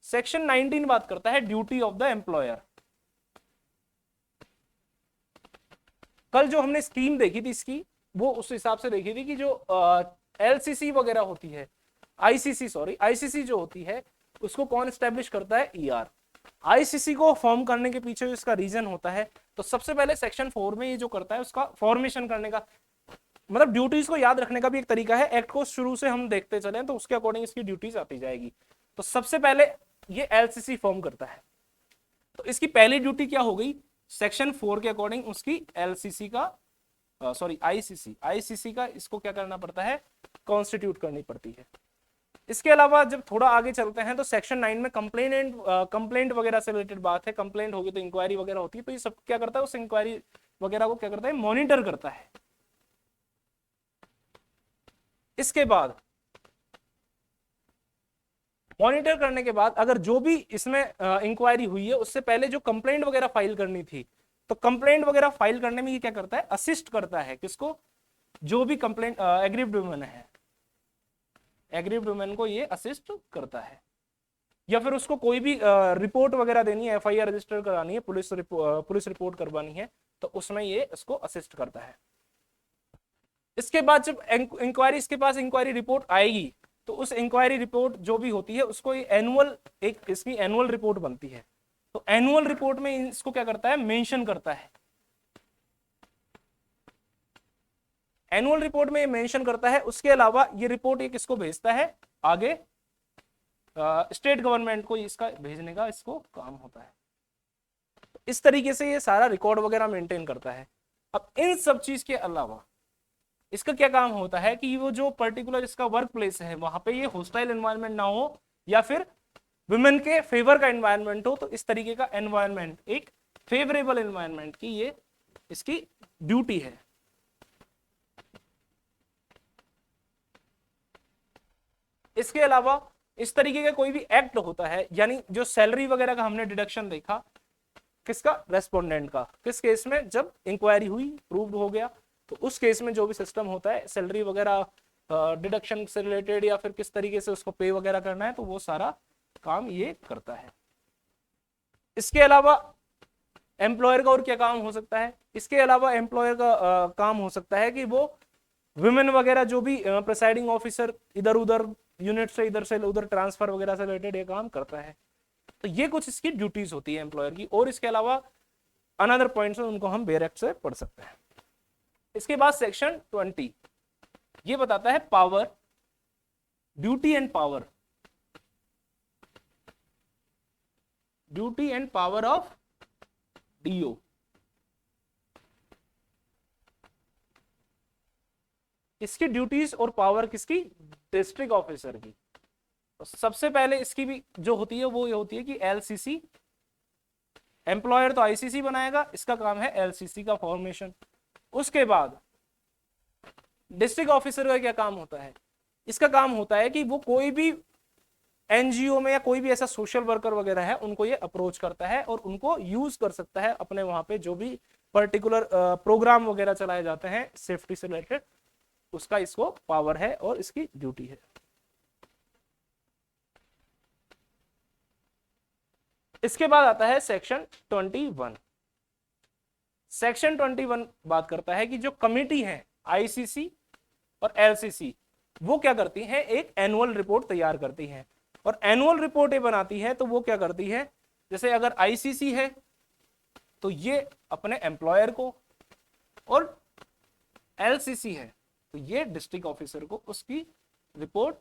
सेक्शन 19 बात करता है ड्यूटी ऑफ द एम्प्लॉयर। कल जो हमने स्कीम देखी थी इसकी, वो उस हिसाब से देखी थी कि जो एलसीसी वगैरह होती है, आईसीसी जो होती है उसको कौन एस्टेब्लिश करता है, ईआर। आईसीसी को फॉर्म करने के पीछे इसका रीजन होता है, तो सबसे पहले सेक्शन 4 में ये जो करता है उसका फॉर्मेशन करने का, मतलब ड्यूटीज को याद रखने का भी एक तरीका है, एक्ट को शुरू से हम देखते चले तो उसके अकॉर्डिंग इसकी ड्यूटीज आती जाएगी। तो सबसे पहले ये एलसीसी फॉर्म करता है, तो इसकी पहली ड्यूटी क्या हो गई, सेक्शन 4 के अकॉर्डिंग उसकी एलसीसी का आईसीसी का इसको क्या करना पड़ता है, कॉन्स्टिट्यूट करनी पड़ती है। इसके अलावा जब थोड़ा आगे चलते हैं तो सेक्शन 9 में कंप्लेंट वगैरह से रिलेटेड बात है। कंप्लेंट होगी तो इंक्वायरी वगैरह होती है, तो ये सब क्या करता है, उस इंक्वायरी वगैरह को क्या करता है, मॉनिटर करता है। इसके बाद मॉनिटर करने के बाद अगर जो भी इसमें इंक्वायरी हुई है उससे पहले जो कंप्लेंट वगैरह फाइल करनी थी, तो कंप्लेंट वगैरह फाइल करने में ये क्या करता है, असिस्ट करता है। किसको, जो भी कंप्लेंट एग्रीव्ड वुमेन है, एग्रीव्ड वुमेन को ये असिस्ट करता है। या फिर उसको कोई भी रिपोर्ट वगैरह देनी है, एफआईआर रजिस्टर करानी है, पुलिस रिपोर्ट करवानी है, तो उसमें ये इसको असिस्ट करता है। इसके बाद जब इंक्वायरी, इसके पास इंक्वायरी रिपोर्ट आएगी, तो उस इंक्वायरी रिपोर्ट जो भी होती है उसको एनुअल, एक इसकी एनुअल रिपोर्ट बनती है। तो एनुअल रिपोर्ट में इसको क्या करता है, मेंशन करता है। एनुअल रिपोर्ट में ये मेंशन करता है। उसके अलावा ये रिपोर्ट एक इसको भेजता है आगे, स्टेट गवर्नमेंट को इसका भेजने का इसको काम होता है। इस तरीके से ये सारा रिकॉर्ड वगैरह मेंटेन करता है। अब इन सब चीज के अलावा इसका क्या काम होता है कि वो जो पर्टिकुलर इसका वर्क प्लेस है वहां पे ये हॉस्टाइल एनवायरनमेंट ना हो या फिर वुमेन के फेवर का एनवायरनमेंट हो, तो इस तरीके का एनवायरनमेंट, एक फेवरेबल एनवायरनमेंट की ये इसकी ड्यूटी है। इसके अलावा इस तरीके का कोई भी एक्ट होता है, यानी जो सैलरी वगैरह का हमने डिडक्शन देखा, किसका, रेस्पोंडेंट का, किस केस में, जब इंक्वायरी हुई, प्रूव्ड हो गया, तो उस केस में जो भी सिस्टम होता है सैलरी वगैरह डिडक्शन से रिलेटेड या फिर किस तरीके से उसको पे वगैरह करना है, तो वो सारा काम ये करता है। इसके अलावा एम्प्लॉयर का और क्या काम हो सकता है, इसके अलावा एम्प्लॉयर का काम हो सकता है कि वो वुमेन वगैरह जो भी प्रिसाइडिंग ऑफिसर इधर उधर यूनिट से इधर से उधर ट्रांसफर वगैरह से रिलेटेड ये काम करता है। तो ये कुछ इसकी ड्यूटीज होती है एम्प्लॉयर की। और इसके अलावा अनदर पॉइंट्स उनको हम बेरेक्ट से पढ़ सकते हैं। इसके बाद सेक्शन 20 ये बताता है power, duty and power, duty and power of DO. इसकी ड्यूटीज और पावर किसकी, डिस्ट्रिक्ट ऑफिसर की। तो सबसे पहले इसकी भी जो होती है वो ये होती है कि एलसीसी, एम्प्लॉयर तो आईसीसी बनाएगा, इसका काम है एलसीसी का फॉर्मेशन। उसके बाद डिस्ट्रिक्ट ऑफिसर का क्या काम होता है, इसका काम होता है कि वो कोई भी एनजीओ में या कोई भी ऐसा सोशल वर्कर वगैरह है उनको ये अप्रोच करता है और उनको यूज कर सकता है अपने वहां पे जो भी पर्टिकुलर प्रोग्राम वगैरह चलाए जाते हैं सेफ्टी से रिलेटेड, उसका इसको पावर है और इसकी ड्यूटी है। इसके बाद आता है सेक्शन 21। सेक्शन 21 बात करता है कि जो कमिटी है आईसीसी और एलसीसी, वो क्या करती हैं, एक एनुअल रिपोर्ट तैयार करती हैं। और एनुअल रिपोर्ट ये बनाती है तो वो क्या करती है, जैसे अगर आईसीसी है तो ये अपने एम्प्लॉयर को, और एलसीसी है तो ये डिस्ट्रिक्ट ऑफिसर को उसकी रिपोर्ट,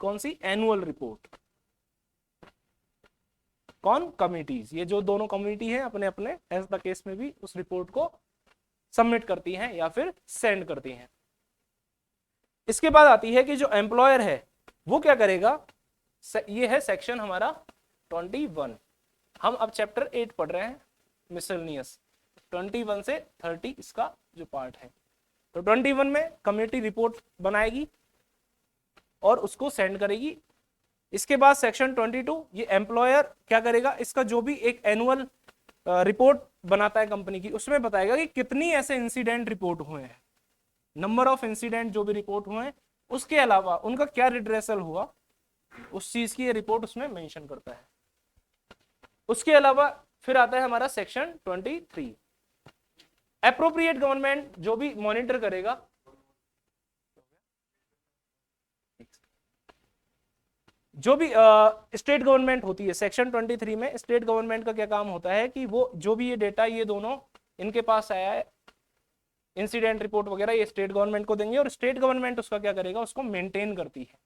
कौन सी, एनुअल रिपोर्ट, कौन, कमिटीज, ये जो दोनों कमिटी है अपने अपने एज द केस में भी उस रिपोर्ट को सबमिट करती हैं या फिर सेंड करती हैं। इसके बाद आती है कि जो एम्प्लॉयर है वो क्या करेगा, ये है सेक्शन हमारा 21। हम अब चैप्टर 8 पढ़ रहे हैं मिसलेनियस, 21 से 30 इसका जो पार्ट है। तो 21 में कमेटी रिपोर्ट बनाएगी और उसको सेंड करेगी। इसके बाद सेक्शन 22 ये एम्प्लॉयर क्या करेगा, इसका जो भी एक एनुअल रिपोर्ट बनाता है कंपनी की, उसमें बताएगा कि कितनी ऐसे इंसिडेंट रिपोर्ट हुए हैं, नंबर ऑफ इंसिडेंट जो भी रिपोर्ट हुए हैं, उसके अलावा उनका क्या रिड्रेसल हुआ, उस चीज की ये रिपोर्ट उसमें मेंशन करता है। उसके अलावा फिर आता है हमारा सेक्शन 23, एप्रोप्रिएट गवर्नमेंट जो भी मॉनिटर करेगा, जो भी स्टेट गवर्नमेंट होती है। सेक्शन 23 में स्टेट गवर्नमेंट का क्या काम होता है कि वो जो भी ये डेटा ये दोनों इनके पास आया है, इंसिडेंट रिपोर्ट वगैरह, ये स्टेट गवर्नमेंट को देंगे और स्टेट गवर्नमेंट उसका क्या करेगा, उसको मेंटेन करती है।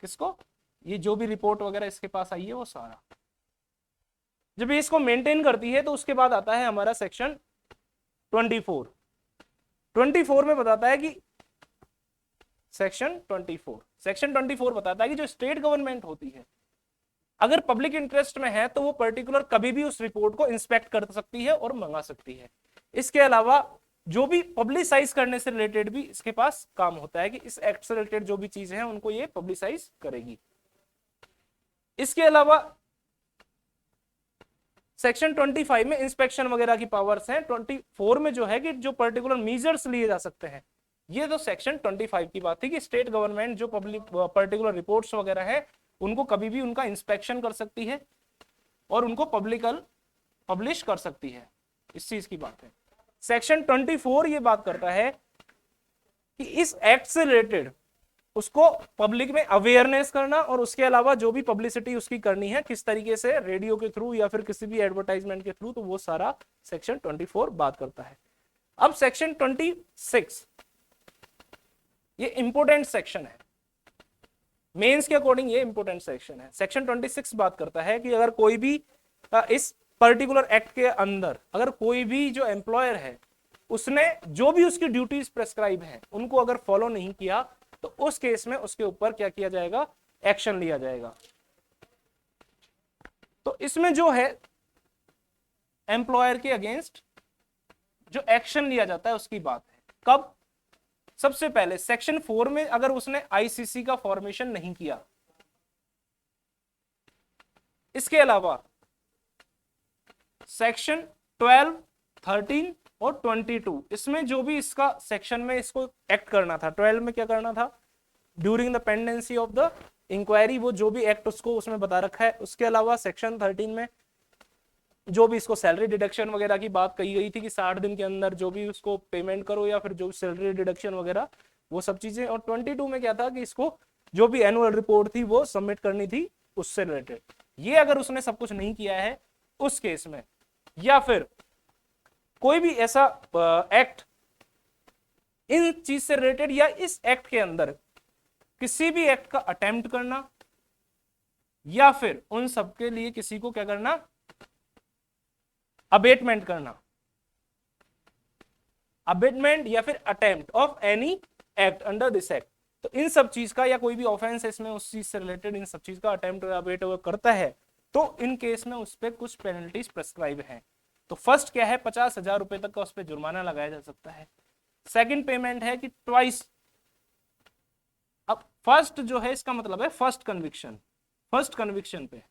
किसको, ये जो भी रिपोर्ट वगैरह इसके पास आई है वो सारा, जब ये इसको मेंटेन करती है तो उसके बाद आता है हमारा सेक्शन 24। 24 में बताता है कि सेक्शन 24। सेक्शन 24 बताता है कि जो स्टेट गवर्नमेंट होती है अगर पब्लिक इंटरेस्ट में है तो वो पर्टिकुलर कभी भी उस रिपोर्ट को इंस्पेक्ट कर सकती है और मंगा सकती है। इसके अलावा जो भी पब्लिसाइज करने से रिलेटेड भी इसके पास काम होता है कि इस एक्ट से रिलेटेड जो भी चीजें हैं उनको ये पब्लिसाइज करेगी। इसके अलावा सेक्शन 25 में इंस्पेक्शन वगैरह की पावर्स हैं। 24 में जो है कि जो पर्टिकुलर मेजर्स लिए जा सकते हैं, ये तो सेक्शन 25 की बात थी कि स्टेट गवर्नमेंट जो पब्लिक पर्टिकुलर रिपोर्ट्स वगैरह है उनको कभी भी उनका इंस्पेक्शन कर सकती है और उनको पब्लिश कर सकती है, इस चीज की बात है। सेक्शन 24 ये बात करता है कि इस एक्ट से रिलेटेड उसको पब्लिक में अवेयरनेस करना और उसके अलावा जो भी पब्लिसिटी उसकी करनी है किस तरीके से, रेडियो के थ्रू या फिर किसी भी एडवर्टाइजमेंट के थ्रू, तो वो सारा सेक्शन 24 बात करता है। अब सेक्शन 26 ये इंपोर्टेंट सेक्शन है, मेंस के अकॉर्डिंग ये इंपोर्टेंट सेक्शन है। सेक्शन 26 बात करता है कि अगर कोई भी इस पर्टिकुलर एक्ट के अंदर अगर कोई भी जो एम्प्लॉयर है उसने जो भी उसकी ड्यूटीज प्रेस्क्राइब हैं उनको अगर फॉलो नहीं किया तो उस केस में उसके ऊपर क्या किया जाएगा, एक्शन लिया जाएगा। तो इसमें जो है एम्प्लॉयर के अगेंस्ट जो एक्शन लिया जाता है उसकी बात है। कब? सबसे पहले सेक्शन 4 में अगर उसने आईसीसी का फॉर्मेशन नहीं किया। इसके अलावा सेक्शन 12, 13 और 22 इसमें जो भी इसका सेक्शन में इसको एक्ट करना था, 12 में क्या करना था, during the pendency of the inquiry, वो जो भी एक्ट उसको उसमें बता रखा है। उसके अलावा सेक्शन 13 में जो भी इसको सैलरी डिडक्शन वगैरह की बात कही गई थी कि 60 दिन के अंदर जो भी उसको पेमेंट करो या फिर जो सैलरी डिडक्शन वगैरह वो सब चीजें। और 22 में क्या था कि इसको जो भी एनुअल रिपोर्ट थी वो सबमिट करनी थी उससे रिलेटेड। ये अगर उसने सब कुछ नहीं किया है उस केस में, या फिर कोई भी ऐसा एक्ट इन चीज से रिलेटेड या इस एक्ट के अंदर किसी भी एक्ट का अटेम्प्ट करना या फिर उन सब के लिए किसी को क्या करना, अबेटमेंट करना, अबेटमेंट या फिर attempt of any act under this act, तो इन सब चीज का या कोई भी ऑफेंस इसमें उस चीज से रिलेटेड इन सब चीज का अटेम्प्ट या अबेट करता है तो इन केस में उस पर कुछ पेनल्टीज प्रेस्क्राइब हैं। तो फर्स्ट क्या है, 50,000 रुपए तक का उस पर जुर्माना लगाया जा सकता है। सेकंड पेमेंट है कि ट्वाइस, अब फर्स्ट जो है इसका मतलब है फर्स्ट कन्विक्शन, फर्स्ट कन्विक्शन पे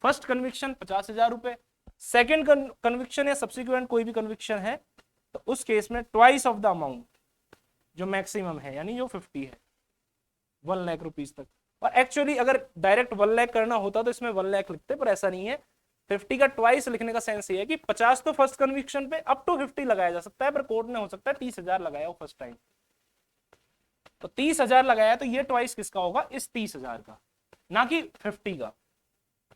फर्स्ट कन्विक्शन 50,000 रुपए, सेकेंड कन्विक्शन या सब्सिक्वेंट कोई भी कन्विक्शन है तो उस केस में ट्वाइस ऑफ द अमाउंट जो मैक्सिमम है यानी जो 50 है, 1 लाख रुपीज तक। और एक्चुअली अगर डायरेक्ट 1 लाख करना होता तो इसमें 1 लाख लिखते, पर ऐसा नहीं है। 50 का ट्वाइस लिखने का सेंस ये है कि 50 तो फर्स्ट कन्विक्शन पे अप टू 50 लगाया जा सकता है, पर कोर्ट ने हो सकता है 30,000 लगाया हो फर्स्ट टाइम, तो 30,000 लगाया तो ये ट्वाइस किसका होगा, इस 30,000 का, ना कि 50 का।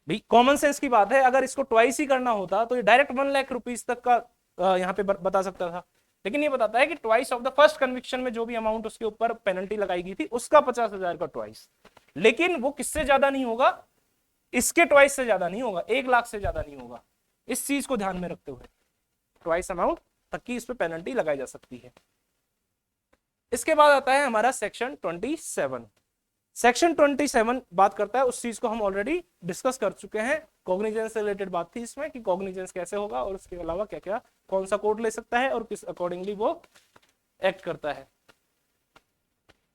भाई कॉमन सेंस की बात है, अगर इसको ट्वाइस ही करना होता तो ये डायरेक्ट 1 लाख रुपीज तक का यहाँ पे बता सकता था, लेकिन ये बताता है कि twice of the first conviction में जो भी अमाउंट उसके ऊपर पेनल्टी लगाई गई थी उसका 50,000 का ट्वाइस, लेकिन वो किससे ज्यादा नहीं होगा, इसके ट्वाइस से ज्यादा नहीं होगा, 1 लाख से ज्यादा नहीं होगा। इस चीज को ध्यान में रखते हुए ट्वाइस अमाउंट तक की इस पे पेनल्टी लगाई जा सकती है। इसके बाद आता है हमारा सेक्शन 27। सेक्शन 27 बात करता है उस चीज को हम ऑलरेडी डिस्कस कर चुके हैं, कॉग्निजेंस से रिलेटेड बात थी इसमें कि कॉग्निजेंस कैसे होगा और उसके अलावा क्या क्या कौन सा कोर्ट ले सकता है और किस अकॉर्डिंगली वो एक्ट करता है।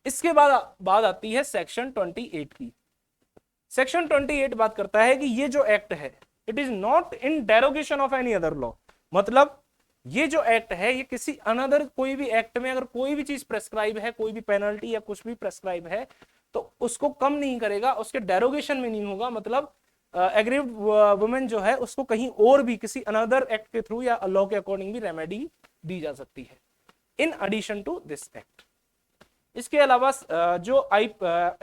इसके बाद आती है सेक्शन 28 की। सेक्शन 28 बात करता है कि ये जो एक्ट है it is not in derogation of any other law, मतलब ये जो एक्ट है ये किसी अनदर कोई भी एक्ट में अगर कोई भी चीज प्रेस्क्राइब है, कोई भी पेनल्टी या कुछ भी प्रेस्क्राइब है तो उसको कम नहीं करेगा, उसके डेरोगेशन में नहीं होगा, मतलब एग्रीव्ड वुमेन जो है उसको कहीं और भी किसी अनदर एक्ट के थ्रू या लॉ के अकॉर्डिंग भी रेमेडी दी जा सकती है in addition to this act. इसके अलावा जो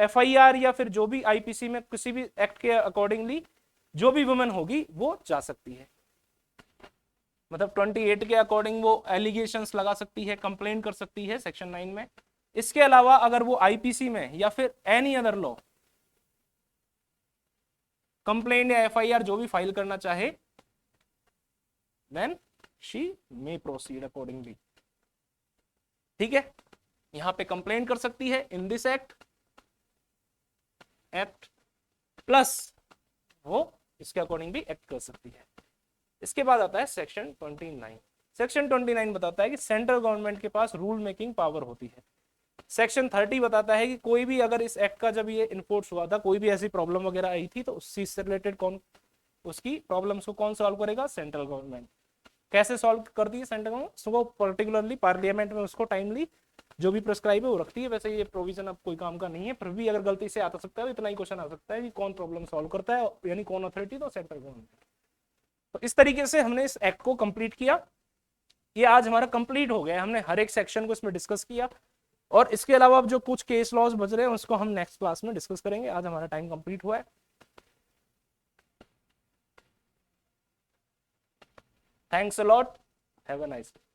FIR या फिर जो भी IPC में किसी भी एक्ट के अकॉर्डिंगली जो भी वुमेन होगी वो जा सकती है, मतलब 28 के अकॉर्डिंग वो एलिगेशंस लगा सकती है, कंप्लेन कर सकती है सेक्शन 9 में। इसके अलावा अगर वो IPC में या फिर एनी अदर लॉ कंप्लेन या FIR जो भी फाइल करना चाहे then she may proceed accordingly. ठीक है, यहां पे कंप्लेंट कर सकती है इन दिस एक्ट प्लस वो इसके अकॉर्डिंग भी एक्ट कर सकती है। इसके बाद आता है सेक्शन 29। सेक्शन 29 बताता है कि सेंट्रल गवर्नमेंट के पास रूल मेकिंग पावर होती है। सेक्शन 30 बताता है कि कोई भी अगर इस एक्ट का जब ये इन्फोर्स हुआ था, कोई भी ऐसी प्रॉब्लम वगैरह आई थी तो उस चीज से रिलेटेड कौन, उसकी प्रॉब्लम्स को कौन सॉल्व करेगा, सेंट्रल गवर्नमेंट। कैसे सॉल्व करती है central government, so particularly parliament में उसको टाइमली जो भी प्रिस्क्राइब है वो रखती है। वैसे ये प्रोविजन अब कोई काम का नहीं है, फिर भी अगर गलती से आता सकता है तो इतना ही क्वेश्चन आ सकता है कि कौन प्रॉब्लम सॉल्व करता है, यानी कौन अथॉरिटी, तो सेंट्रल गवर्नमेंट। तो इस तरीके से हमने इस एक्ट को कंप्लीट किया। ये आज हमारा कंप्लीट हो गया, हमने हर एक सेक्शन को इसमें डिस्कस किया। और इसके अलावा अब जो कुछ केस लॉज बच रहे हैं उसको हम नेक्स्ट क्लास में डिस्कस करेंगे। आज हमारा टाइम कंप्लीट हुआ है। Thanks a lot, have a nice day.